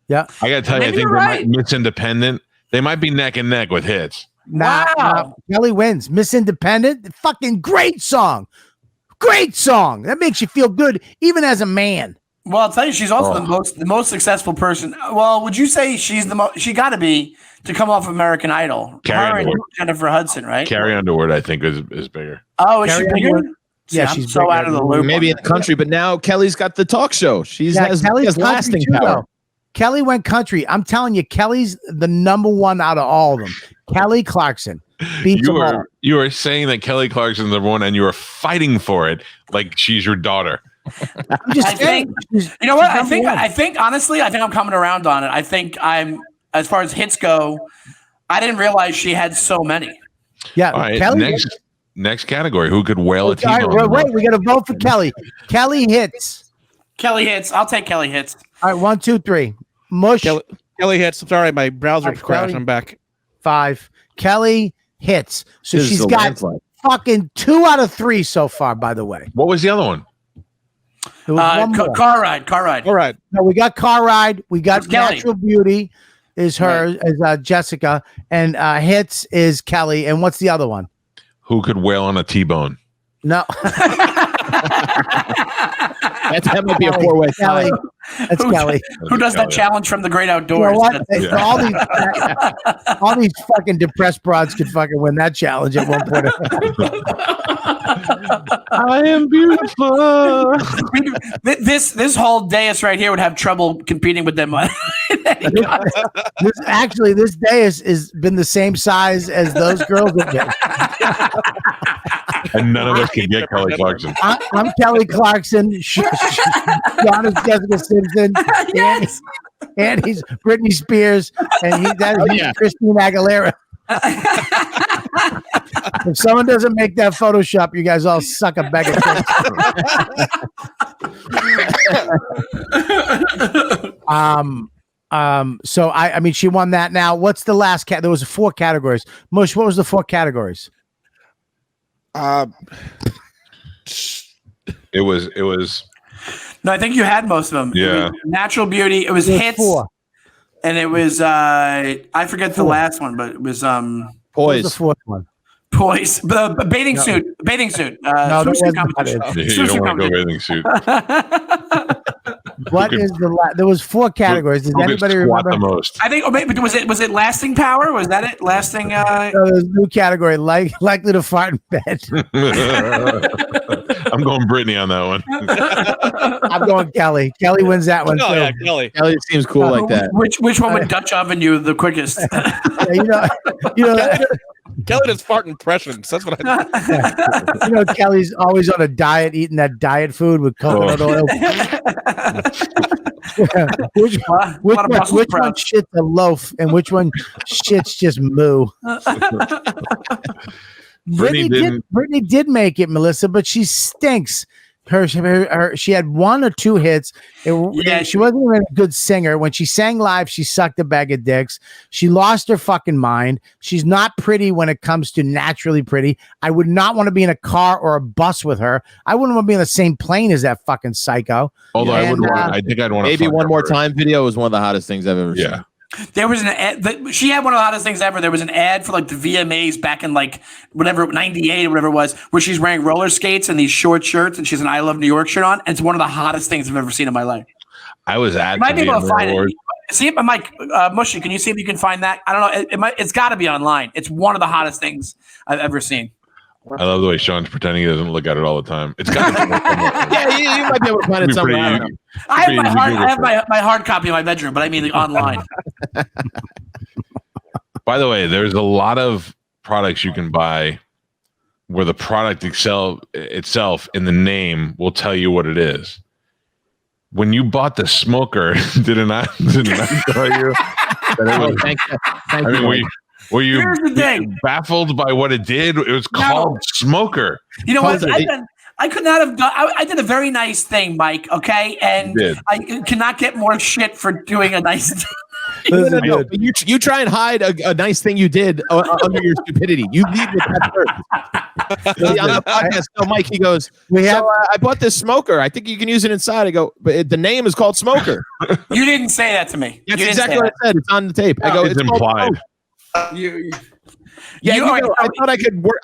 Yeah. I got to tell you, I think they might Miss Independent. They might be neck and neck with hits. Wow. Kelly wins. Miss Independent. Fucking great song. Great song. That makes you feel good, even as a man. Well, I'll tell you, she's also the most successful person. Well, would you say she's the most? She got to be to come off American Idol. Her and Jennifer Hudson, right? Carrie Underwood, I think, is bigger. Oh, is she bigger? Yeah, I'm she's so bigger. out of the loop. Maybe in the country, but now Kelly's got the talk show. She's has lasting too, power. though. Kelly went country. I'm telling you, Kelly's the number one out of all of them. Kelly Clarkson beats them all. You are saying that Kelly Clarkson's number one, and you are fighting for it like she's your daughter. I'm just saying. You know what? I think honestly, I think I'm coming around on it. I think as far as hits go, I didn't realize she had so many. Yeah, all right, Kelly. Next category. Who could whale a T-bone? All right, wait, we got to vote for Kelly. Kelly hits. Kelly hits. I'll take Kelly hits. All right, 1, 2, 3. Mush. Kelly hits. Sorry, my browser crashed. Kelly. I'm back. 5. Kelly hits. So This is she's a got landslide. fucking 2 out of 3 so far, by the way. What was the other one? There was one more. Car ride. All right. No, we got Car Ride. We got Kelly. Natural Beauty is her, is Jessica. And hits is Kelly. And what's the other one? Who could whale on a T-bone? No. That might be a four-way tie. Kelly. That's Kelly. Who does that challenge from the great You outdoors? know what? All these fucking depressed broads could fucking win that challenge at one point. I am beautiful. This whole dais right here would have trouble competing with them. This day is been the same size as those girls have been. And none of us can get Kelly Clarkson. I'm Kelly Clarkson. John is Jessica Simpson. Yes. Andy's Britney Spears. And he's Christina Aguilera. If someone doesn't make that Photoshop, you guys all suck a bag of dicks. So I mean, she won that. Now, what's the last there was 4 categories. Mush, what was the 4 categories? It was. No, I think you had most of them. Yeah. Natural Beauty. It was hits. 4. And it was I forget the last one, but it was What Poise. was the 4th one? Poise. Bathing suit. Bathing suit. No, that wasn't competition. You don't want to go bathing suit. What is the there was 4 categories. Does anybody remember? The most? I think maybe was it lasting power? Was that it? Lasting There's a new category, likely to fart in bed. I'm going Brittany on that one. I'm going Kelly. Kelly wins that one too. Oh, yeah, Kelly. Kelly seems cool like that. Which one would Dutch oven you the quickest? Yeah, you know, Kelly does fart impressions. That's what I do. Kelly's always on a diet, eating that diet food with coconut oil. Which one shits a loaf and which one shits just moo? Brittany did make it, Melissa, but she stinks. She had 1 or 2 hits. She wasn't even a good singer. When she sang live, she sucked a bag of dicks. She lost her fucking mind. She's not pretty when it comes to naturally pretty. I would not want to be in a car or a bus with her. I wouldn't want to be on the same plane as that fucking psycho. Although I think I'd want to. Maybe One More Time video was one of the hottest things I've ever seen. There was an ad. She had one of the hottest things ever. There was an ad for like the VMAs back in like whatever 98 or whatever it was, where she's wearing roller skates and these short shirts, and she's an "I Love New York" shirt on. And it's one of the hottest things I've ever seen in my life. I was at. You might be able to find it. See it, Mike Mushy. Can you see if you can find that? I don't know. It's got to be online. It's one of the hottest things I've ever seen. I love the way Sean's pretending he doesn't look at it all the time. It's got to be Yeah, you might be able to find it somewhere. I don't know. I have my hard copy in my bedroom, but I mean online. By the way, there's a lot of products you can buy where the product itself in the name will tell you what it is. When you bought the smoker, did it not tell you that it was? Thank I you. mean, were you Here's the thing. baffled by what it did? It was called smoker. You know what? I could not have done. I did a very nice thing, Mike. Okay, and I cannot get more shit for doing a nice. No. You try and hide a nice thing you did under your stupidity. You lead with that first. On the podcast, Mike, he goes, I bought this smoker. I think you can use it inside. I go, but the name is called Smoker. You didn't say that to me. That's exactly what I said. It's on the tape. I go, it's implied. I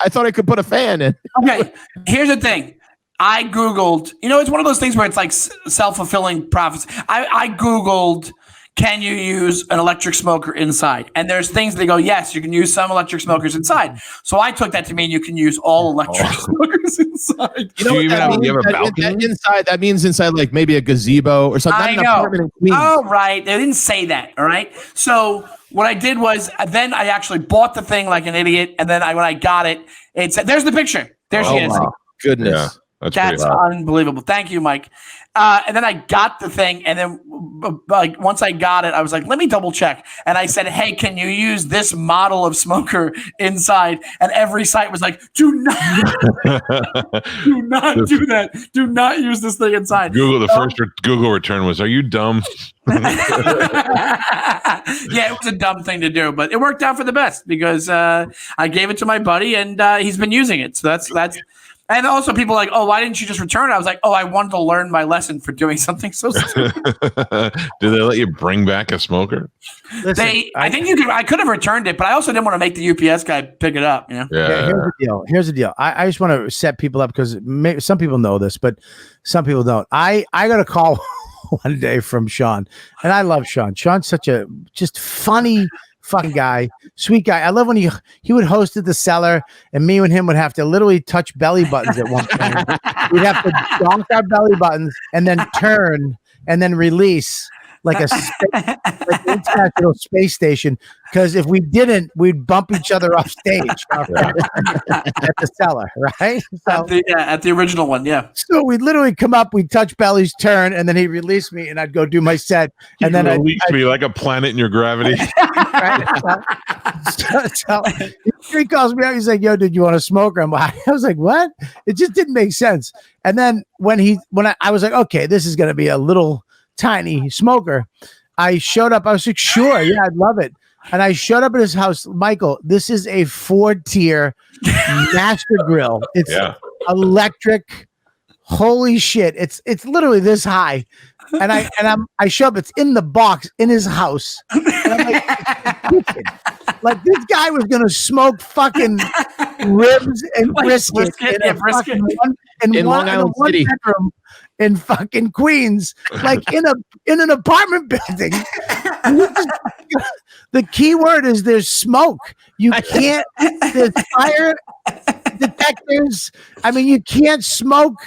thought I could put a fan in. Okay, here's the thing. I Googled, it's one of those things where it's like self-fulfilling prophecy. I Googled, can you use an electric smoker inside? And there's things they go, yes, you can use some electric smokers inside. So I took that to mean you can use all electric smokers inside. You know what that means? You have a balcony? That means inside like maybe a gazebo or something. I know. Oh, right. They didn't say that. All right. So what I did was then I actually bought the thing like an idiot. And then when I got it, it said, there's the picture. There she is. Wow. Goodness. Yeah. That's unbelievable. Thank you, Mike. And then I got the thing, and then like once I got it, I was like, let me double check. And I said, hey, can you use this model of smoker inside? And every site was like, do not do that. Do not use this thing inside. The first Google return was, are you dumb? Yeah, it was a dumb thing to do, but it worked out for the best because I gave it to my buddy, and he's been using it. So that's. And also people are like, oh, why didn't you just return it? I was like, oh, I wanted to learn my lesson for doing something so stupid. Do they let you bring back a smoker? Listen, I think you could. I could have returned it, but I also didn't want to make the UPS guy pick it up. Yeah. Here's the deal. I just want to set people up because some people know this, but some people don't. I got a call one day from Sean, and I love Sean. Sean's such a just funny fucking guy, sweet guy. I love when he would host at the Cellar, and me and him would have to literally touch belly buttons at one point. We'd have to donk our belly buttons and then turn and then release like an international space station. Because if we didn't, we'd bump each other off stage at the Cellar, right? So, at the original one, yeah. So we'd literally come up, we'd touch bellies, turn, and then he'd release me, and I'd go do my set. And then I'd release me like a planet in your gravity. Right? So he calls me out. He's like, "Yo, did you want to smoke?" I was like, "What?" It just didn't make sense. And then when I was like, "Okay, this is going to be a little tiny smoker," I showed up. I was like, "Sure, yeah, I'd love it." And I showed up at his house. Michael, this is a 4-tier master grill. It's electric. Holy shit! It's literally this high. And I show up. It's in the box in his house. And I'm like this guy was gonna smoke fucking ribs and brisket in Long Island City bedroom in fucking Queens, like in an apartment building. The key word is there's smoke. You can't. There's fire detectors. I mean, you can't smoke.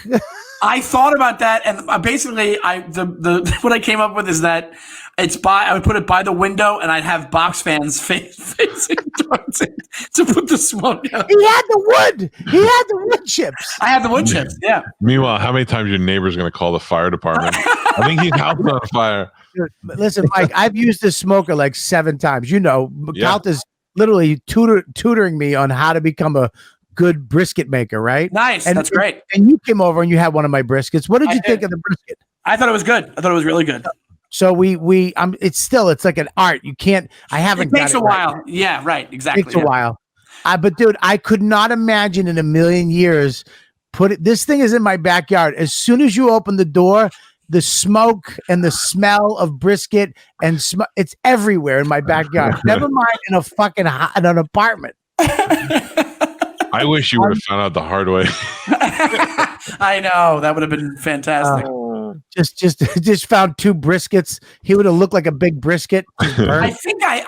I thought about that, and basically, what I came up with is that I would put it by the window, and I'd have box fans facing towards it to put the smoke out. He had the wood. He had the wood chips. I had the wood chips. Yeah. Meanwhile, how many times your neighbor's going to call the fire department? I think his house is on fire. Listen, Mike, I've used this smoker like 7 times. Calta's literally tutoring me on how to become a good brisket maker, right? Nice. That's great. And you came over and you had one of my briskets. What did you think of the brisket? I thought it was good. I thought it was really good. So it's like an art. You can't. I haven't. It takes a while. Right. Yeah. Right. Exactly. It takes a while. But dude, I could not imagine in a million years. This thing is in my backyard. As soon as you open the door, the smoke and the smell of brisket and it's everywhere in my backyard. Never mind in a fucking in an apartment. I wish you would have found out the hard way. I know, that would have been fantastic. Just found 2 briskets. He would have looked like a big brisket. I think I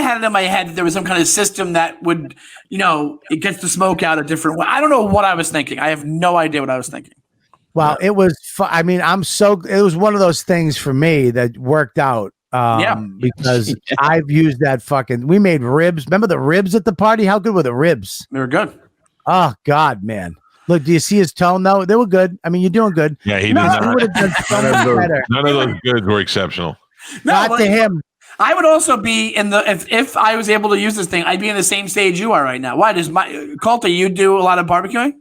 had it in my head that there was some kind of system that would, it gets the smoke out a different way. I don't know what I was thinking. I have no idea what I was thinking. Well, it was. It was one of those things for me that worked out. Because I've used that fucking. We made ribs. Remember the ribs at the party? How good were the ribs? They were good. Oh God, man. Look, do you see his tone though? They were good. I mean, you're doing good. Yeah, he did not. He would have done so much better. None of those goods were exceptional. Not to him. I would also be in the if I was able to use this thing, I'd be in the same stage you are right now. Why does Calta? You do a lot of barbecuing?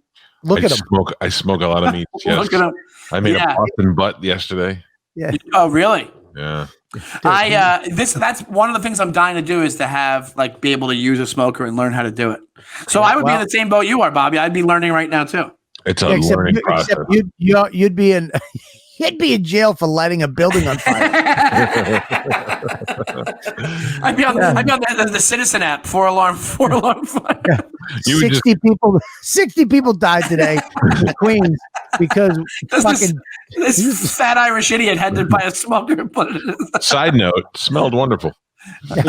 Look at him. I smoke a lot of meat. Yes. Look at him. I made a Boston butt yesterday. Yeah. Oh, really? Yeah. That's one of the things I'm dying to do is to be able to use a smoker and learn how to do it. So I would be in the same boat you are, Bobby. I'd be learning right now too. It's a learning process. You'd be in you'd be in jail for lighting a building on fire. I'd be on the Citizen app. 4-alarm fire. Yeah. 60 people died today in Queens because this fat Irish idiot had to buy a smoker and put it in his Side note, smelled wonderful. It's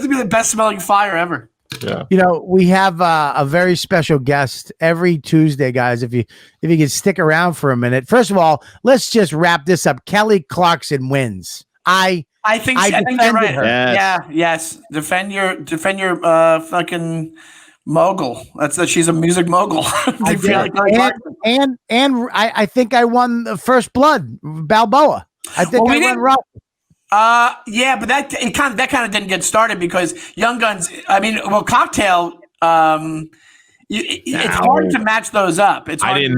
to be the best smelling fire ever. Yeah. We have a very special guest every Tuesday, guys. If you can stick around for a minute. First of all, let's just wrap this up. Kelly Clarkson wins. I think you're right. Her. Yes. Defend your fucking mogul. She's a music mogul. I think I won the First Blood, Balboa. I think I won Rock. But that kind of didn't get started because Young Guns. Cocktail. It's hard to match those up. I didn't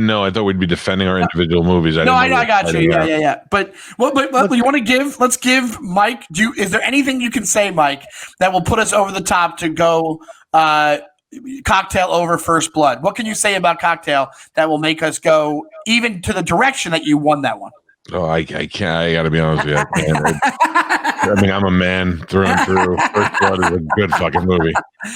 know. I thought we'd be defending our individual movies. I got you. Yeah. But you want to give? Let's give Mike. Is there anything you can say, Mike, that will put us over the top to go Cocktail over First Blood? What can you say about Cocktail that will make us go even to the direction that you won that one? Oh, I can't. I got to be honest with you. I'm a man through and through. First Blood is a good fucking movie.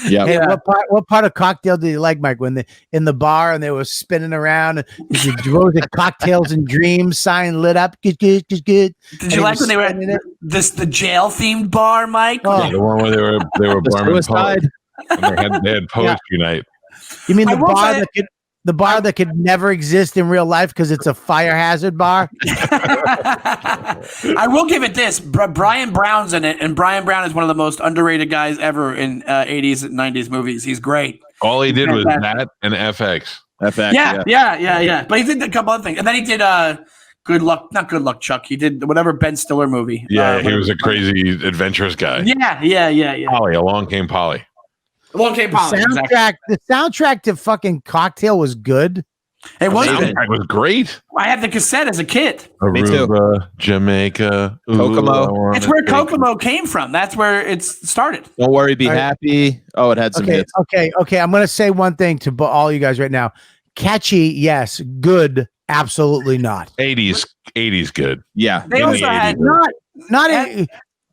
Yeah. Hey, what part of Cocktail did you like, Mike? When in the bar and they were spinning around, the Cocktails and Dreams sign lit up. Good. Did you like when they were at the jail themed bar, Mike? Oh. Yeah, the one where they were barman poets. They had poetry night. You mean the bar that could never exist in real life because it's a fire hazard bar? I will give it this. Brian Brown's in it, and Brian Brown is one of the most underrated guys ever in 80s and 90s movies. He's great. All he did was that and FX. Yeah. But he did a couple other things. And then he did not Good Luck, Chuck. He did whatever Ben Stiller movie. Yeah, he was a crazy, adventurous guy. Yeah. Polly, Along Came Polly. The soundtrack to fucking Cocktail was good. It was. It was great. I had the cassette as a kid. Aruba, me too. Jamaica, Kokomo. It's where Kokomo came from. That's where it started. Don't worry, be happy. Oh, it had some hits. Okay. I'm going to say one thing to all you guys right now. Catchy, yes. Good, absolutely not. 80s good. Yeah. They also had not.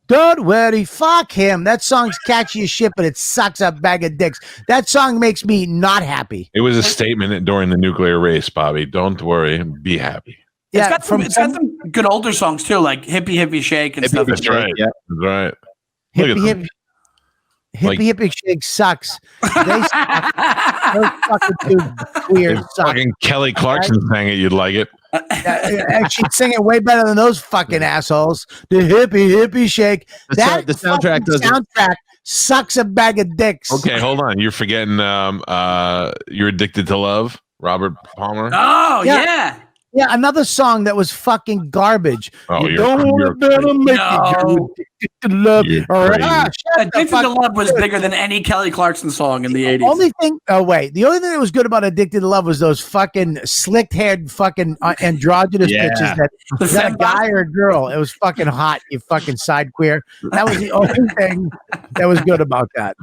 Don't worry, fuck him. That song's catchy as shit, but it sucks a bag of dicks. That song makes me not happy. It was a statement during the nuclear race, Bobby. Don't worry, be happy. Yeah, it's got some good older songs too, like Hippie Hippie Shake and stuff. That's right. Yeah, that's right. Hippie Shake sucks. They suck. Those fucking two queers suck. Fucking Kelly Clarkson sang it, you'd like it. She'd sing it way better than those fucking assholes. The Hippie Shake. The soundtrack sucks a bag of dicks. Okay, hold on. You're forgetting You're Addicted to Love, Robert Palmer. Oh, yeah. Yeah, another song that was fucking garbage. Oh, you don't want to make it. Addicted to Love. Addicted to Love was bigger than any Kelly Clarkson song in the 80s. The only thing that was good about Addicted to Love was those fucking slick-haired fucking androgynous bitches that got a guy or a girl. It was fucking hot, you fucking side queer. That was the only thing that was good about that.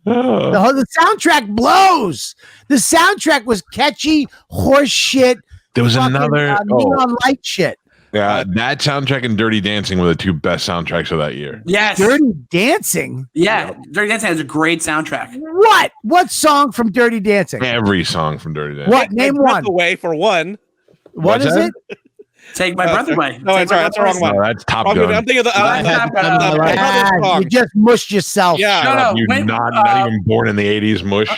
The soundtrack blows. The soundtrack was catchy horse shit. There was fucking, another neon light shit. Yeah, that soundtrack and Dirty Dancing were the two best soundtracks of that year. Yes. Dirty Dancing. Yeah, Dirty Dancing has a great soundtrack. What song from Dirty Dancing? Every song from Dirty Dancing. What? Name one. Away for one. What is it? Take My Breath Away. No, that's the wrong one. No, that's Top I'm Gun. thinking of the You just mushed yourself. Yeah. You're not even born in the 80s, mush.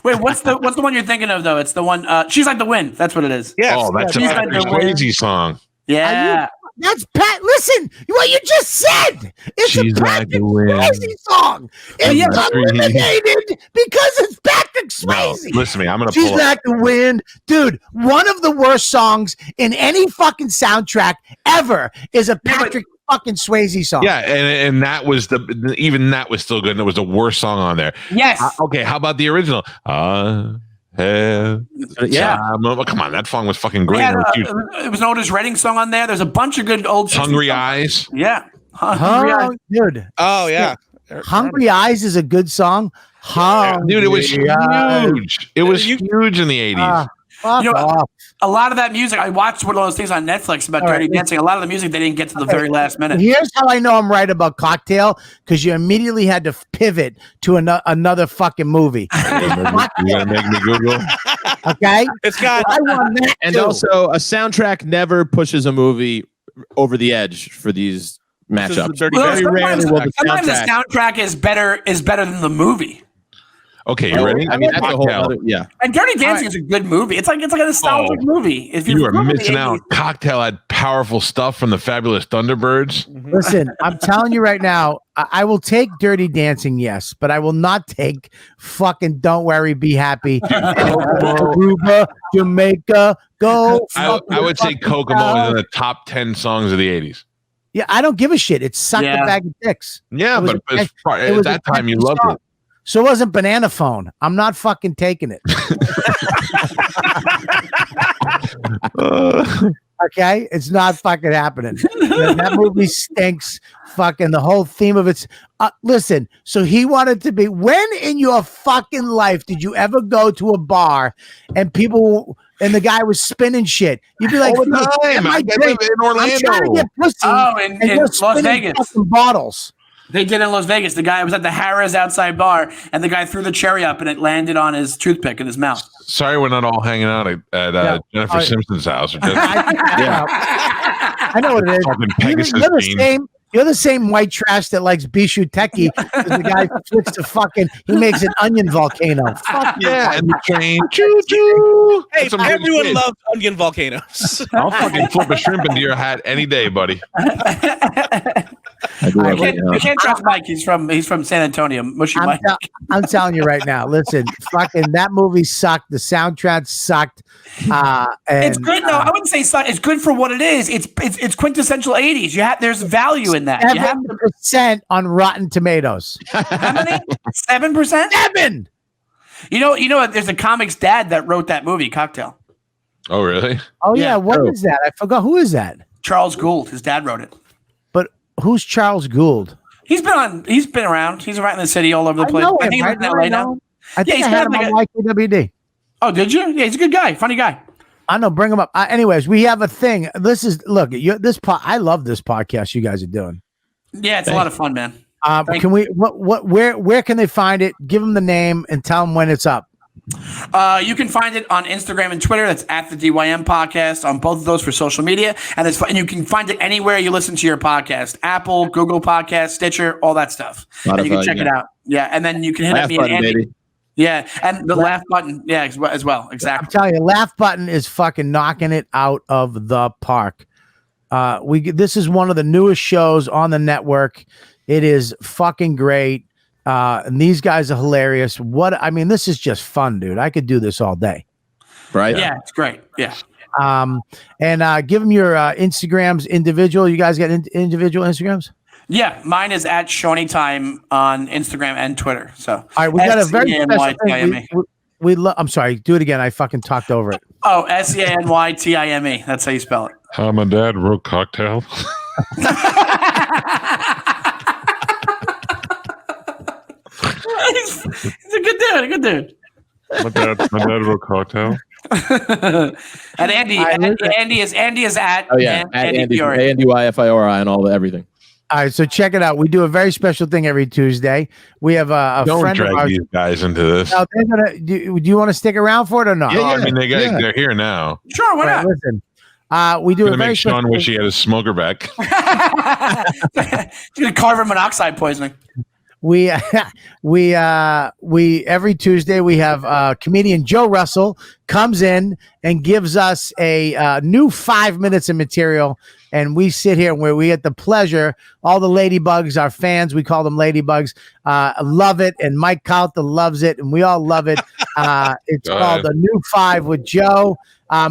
Wait, what's the one you're thinking of though? It's the one. She's Like the Wind. That's what it is. Yes. Oh, that's a She's Like the Wind. Swayze song. Yeah. That's Pat. Listen, what you just said. It's She's a Like Patrick the Wind. Swayze song. It's eliminated because it's Patrick No, Swayze. listen to me. I'm going to She's pull up. Like the Wind. Dude, one of the worst songs in any fucking soundtrack ever is a Patrick fucking Swayze song. Yeah, and that was even that was still good, and it was the worst song on there. Yes. Okay, how about the original? Yeah. Come on, that song was fucking great. It was an Otis Redding song on there. There's a bunch of good old Hungry 60s Eyes. songs. Yeah. Hungry Eyes. Dude. Oh, yeah. Hungry Eyes is a good song. Dude, it was huge. It was huge in the 80s. Fuck You know, off. a lot of that music, I watched one of those things on Netflix about Dirty Dancing. A lot of the music they didn't get to the very last minute. Here's how I know I'm right about Cocktail, because you immediately had to pivot to another fucking movie. You gonna make me Google? Okay? It's got I want that And too. also, a soundtrack never pushes a movie over the edge for these matchups. Very rarely will the Sometimes the soundtrack. soundtrack is better than the movie. Okay, you ready? I mean, that's a whole other, yeah. And Dirty Dancing is a good movie. It's like a nostalgic movie. If You are grew up in the missing 80s, out. Cocktail had powerful stuff from the Fabulous Thunderbirds. Listen, I'm telling you right now, I will take Dirty Dancing, yes, but I will not take fucking Don't Worry, Be Happy. Aruba, Jamaica, go. I would say Kokomo is in the top 10 songs of the 80s. Yeah, I don't give a shit. It sucked a bag of dicks. Yeah, It was but it was at that a time you catchy loved song. it. So it wasn't Banana Phone. I'm not fucking taking it. Okay? It's not fucking happening. That movie stinks. Fucking the whole theme of it's listen, so he wanted to be, when in your fucking life did you ever go to a bar and the guy was spinning shit? You'd be like, all the time. I live in Orlando. I'm trying to get pussy. in you're Las spinning Vegas. fucking bottles. They did in Las Vegas. The guy was at the Harrah's outside bar, and the guy threw the cherry up, and it landed on his toothpick in his mouth. Sorry, we're not all hanging out at Jennifer Simpson's house. I know what it is. Fucking Pegasus You're the same white trash that likes Bishu Teki. The guy flips to fucking, he makes an onion volcano. Fuck yeah, and the train. Choo choo. Hey, everyone loves onion volcanoes. I'll fucking flip a shrimp into your hat any day, buddy. You can't trust Mike. He's from San Antonio. Mushy Mike. I'm telling you right now. Listen, fucking that movie sucked. The soundtrack sucked. It's good. No, I wouldn't say suck. It's good for what it is. It's quintessential 80s. There's value in that. 7% on Rotten Tomatoes. How many? 7%? 7. You know. There's a comics dad that wrote that movie, Cocktail. Oh, really? Oh yeah. What is that? I forgot. Who is that? Charles Gould. His dad wrote it. Who's Charles Gould? He's been around. He's right in the city, all over the place. I think he's in LA now. I think I had him on YKWd. Oh, did you? Yeah, he's a good guy, funny guy. I know. Bring him up. Anyways, we have a thing. I love this podcast you guys are doing. Yeah, it's a lot of fun, man. Can we? Where can they find it? Give them the name and tell them when it's up. You can find it on Instagram and Twitter. That's at the DYM Podcast on both of those for social media, and you can find it anywhere you listen to your podcast: Apple, Google Podcast, Stitcher, all that stuff. And you can check it out. Yeah, and then you can hit me and Andy. Baby. Yeah, and the laugh button. Yeah, as well. Exactly. I'm telling you, laugh button is fucking knocking it out of the park. This is one of the newest shows on the network. It is fucking great. And these guys are hilarious. This is just fun, dude. I could do this all day. Right? Yeah, it's great. Yeah. And give them your Instagrams individual. You guys got individual Instagrams? Yeah, mine is at Shawnee Time on Instagram and Twitter. So, all right, we got a very special thing. I'm sorry, do it again. I fucking talked over it. Oh, SEANYTIME. That's how you spell it. My dad wrote Cocktail. He's a good dude. My dad wrote Cocktail. And Andy is at Andy Fiori. Andy-YFIORI and all the everything. All right, so check it out. We do a very special thing every Tuesday. We have a Don't friend drag of ours. these guys into this. Now, they're gonna, do you want to stick around for it or not? Oh, I mean, they're here now. Sure, why not? Listen, we do Gonna a very make Sean special wish he had his smoker back. He's gonna carbon monoxide poisoning. we every Tuesday we have comedian Joe Russell comes in and gives us a new 5 minutes of material, and we sit here where we get the pleasure. All the ladybugs, our fans, we call them ladybugs, love it, and Mike Calta loves it, and we all love it. It's called A New Five with Joe.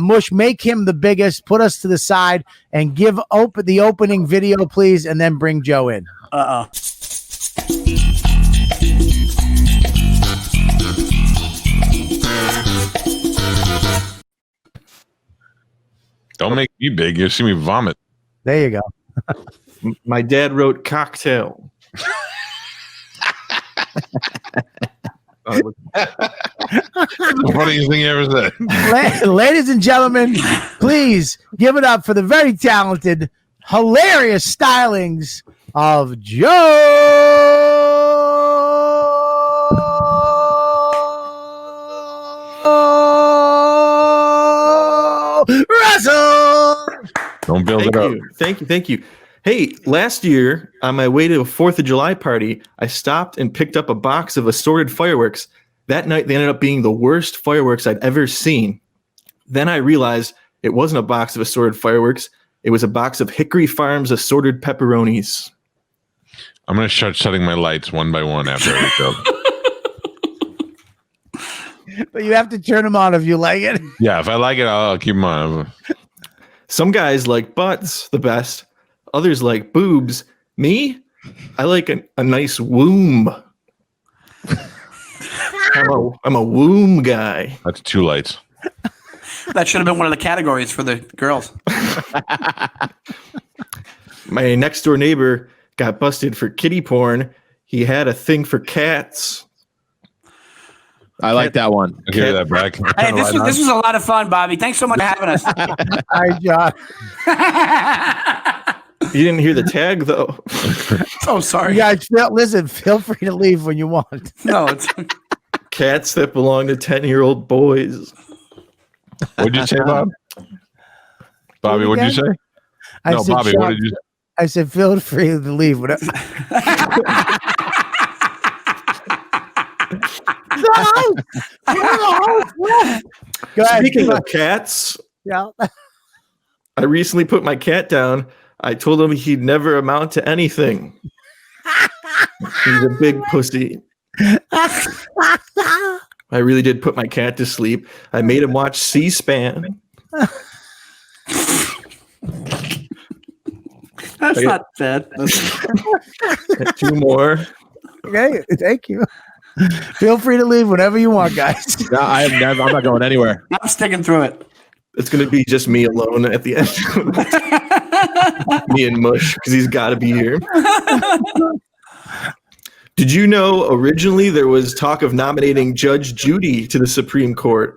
Mush, make him the biggest. Put us to the side and give the opening video, please, and then bring Joe in. Don't make me big. You'll see me vomit. There you go. My dad wrote cocktail. The funniest thing you ever said. Ladies and gentlemen, please give it up for the very talented, hilarious stylings of Joe Russell. Don't build it up. Thank you. Hey, last year on my way to a 4th of July party, I stopped and picked up a box of assorted fireworks. That night, they ended up being the worst fireworks I'd ever seen. Then I realized it wasn't a box of assorted fireworks. It was a box of Hickory Farms assorted pepperonis. I'm going to start setting my lights one by one after every show. But you have to turn them on if you like it. Yeah, if I like it, I'll keep them on. Some guys like butts the best. Others like boobs. Me, I like a nice womb. I'm a womb guy. That's 2 lights. That should have been one of the categories for the girls. My next door neighbor got busted for kitty porn. He had a thing for cats. I like that one. I'll give you that back. Hey, this was a lot of fun, Bobby. Thanks so much for having us. Hi, John. You didn't hear the tag, though. Oh, sorry. You guys, feel free to leave when you want. No, it's Cats that belong to 10-year-old boys. What'd you say, Bob? Bobby, what'd you say? No, Bobby, what did you say? I said, feel free to leave. Whatever. Go ahead. Speaking of cats, Yeah. I recently put my cat down. I told him he'd never amount to anything. He's a big pussy. I really did put my cat to sleep. I made him watch C-SPAN. that's not bad. 2 more. Okay, thank you. Feel free to leave whenever you want, guys. No, I'm not going anywhere. I'm sticking through it. It's going to be just me alone at the end. Me and Mush, because he's got to be here. Did you know originally there was talk of nominating Judge Judy to the Supreme Court,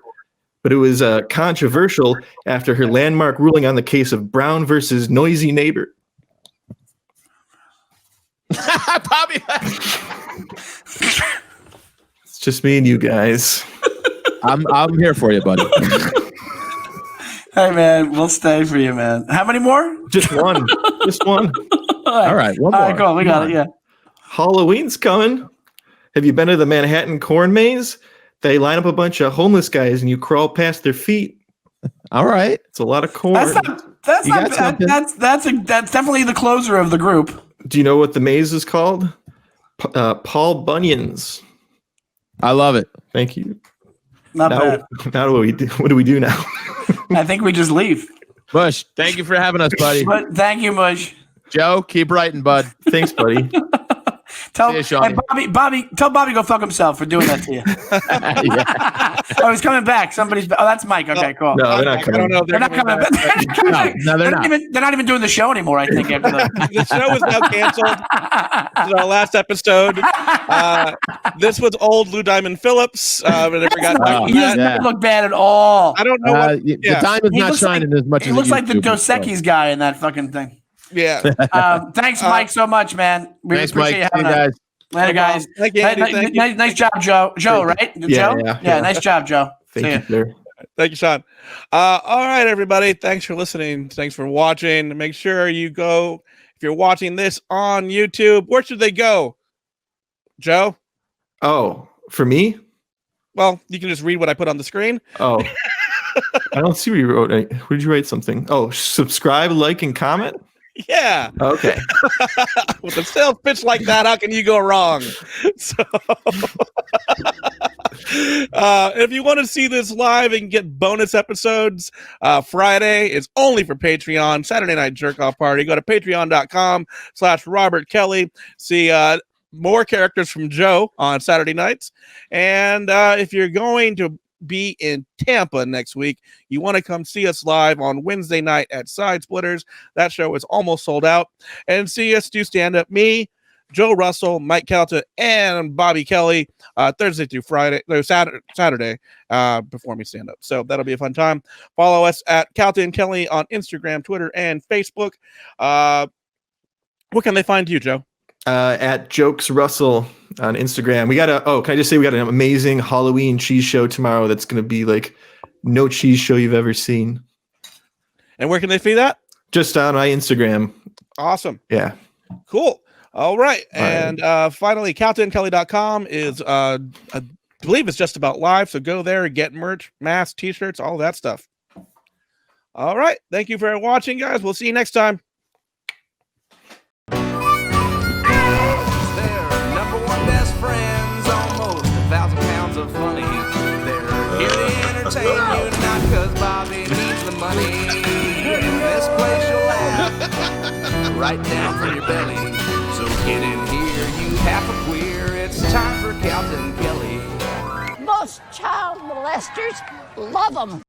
but it was controversial after her landmark ruling on the case of Brown versus Noisy Neighbor. Bobby. It's just me and you guys. I'm here for you, buddy. Hey, man, we'll stay for you, man. How many more? Just one. Just one. All right, one All more. right, cool. We got it, yeah. Halloween's coming. Have you been to the Manhattan corn maze? They line up a bunch of homeless guys and you crawl past their feet. All right. It's a lot of corn. That's definitely the closer of the group. Do you know what the maze is called? Paul Bunyan's. I love it. Thank you. Not bad. Now what do we do now? I think we just leave. Mush, thank you for having us, buddy. But thank you, Mush. Joe, keep writing, bud. Thanks, buddy. See you, Shawnee. And Bobby, tell Bobby to go fuck himself for doing that to you. Oh, he's coming back. That's Mike. Okay, cool. No, they're not coming. I don't know. If They're not coming back. No, they're not. They're not even doing the show anymore, I think. After The show is now canceled. This is our last episode. This was old Lou Diamond Phillips. He doesn't Yeah. look bad at all. I don't know what. The diamond's He not looks shining as much He as looks it like the used to Dos Equis guy in that fucking thing. Yeah. Thanks, Mike, so much, man. We Thanks, Mike. appreciate you See you having us. guys. Later, guys. Thank you, Andy. Thank you. Nice job, Joe. Joe, right? Yeah, Joe? yeah. Nice job, Joe. Thank See you, ya. sir. Thank you, Sean. All right, everybody. Thanks for listening. Thanks for watching. Make sure you go, if you're watching this on YouTube, where should they go? Joe? Oh, for me? Well, you can just read what I put on the screen. Oh, I don't see what you wrote. Where did you write something? Oh, subscribe, like, and comment? Yeah. Okay. With a sales pitch like that, how can you go wrong? So, if you want to see this live and get bonus episodes, Friday is only for Patreon. Saturday Night Jerk Off Party. Go to patreon.com/Robert Kelly. See more characters from Joe on Saturday nights. And if you're going to be in Tampa next week, you want to come see us live on Wednesday night at Side Splitters. That show is almost sold out. And see us do stand up, me, Joe Russell, Mike Calta, and Bobby Kelly, Thursday through Friday, no, Saturday, before me stand up. So that'll be a fun time. Follow us at Calta and Kelly on Instagram, Twitter, and Facebook. Where can they find you, Joe? At Jokes Russell on Instagram. Can I just say we got an amazing Halloween cheese show tomorrow that's going to be like no cheese show you've ever seen. And where can they see that? Just on my Instagram. Awesome. Yeah. Cool. All right. And finally, CaltaandKelly.com is, I believe it's just about live. So go there and get merch, masks, t-shirts, all that stuff. All right. Thank you for watching, guys. We'll see you next time. Friends, almost 1,000 pounds of funny. They're here to entertain you, not because Bobby needs the money. In this place you'll laugh right down from your belly. So get in here, you half a queer. It's time for Calta and Kelly. Most child molesters love them.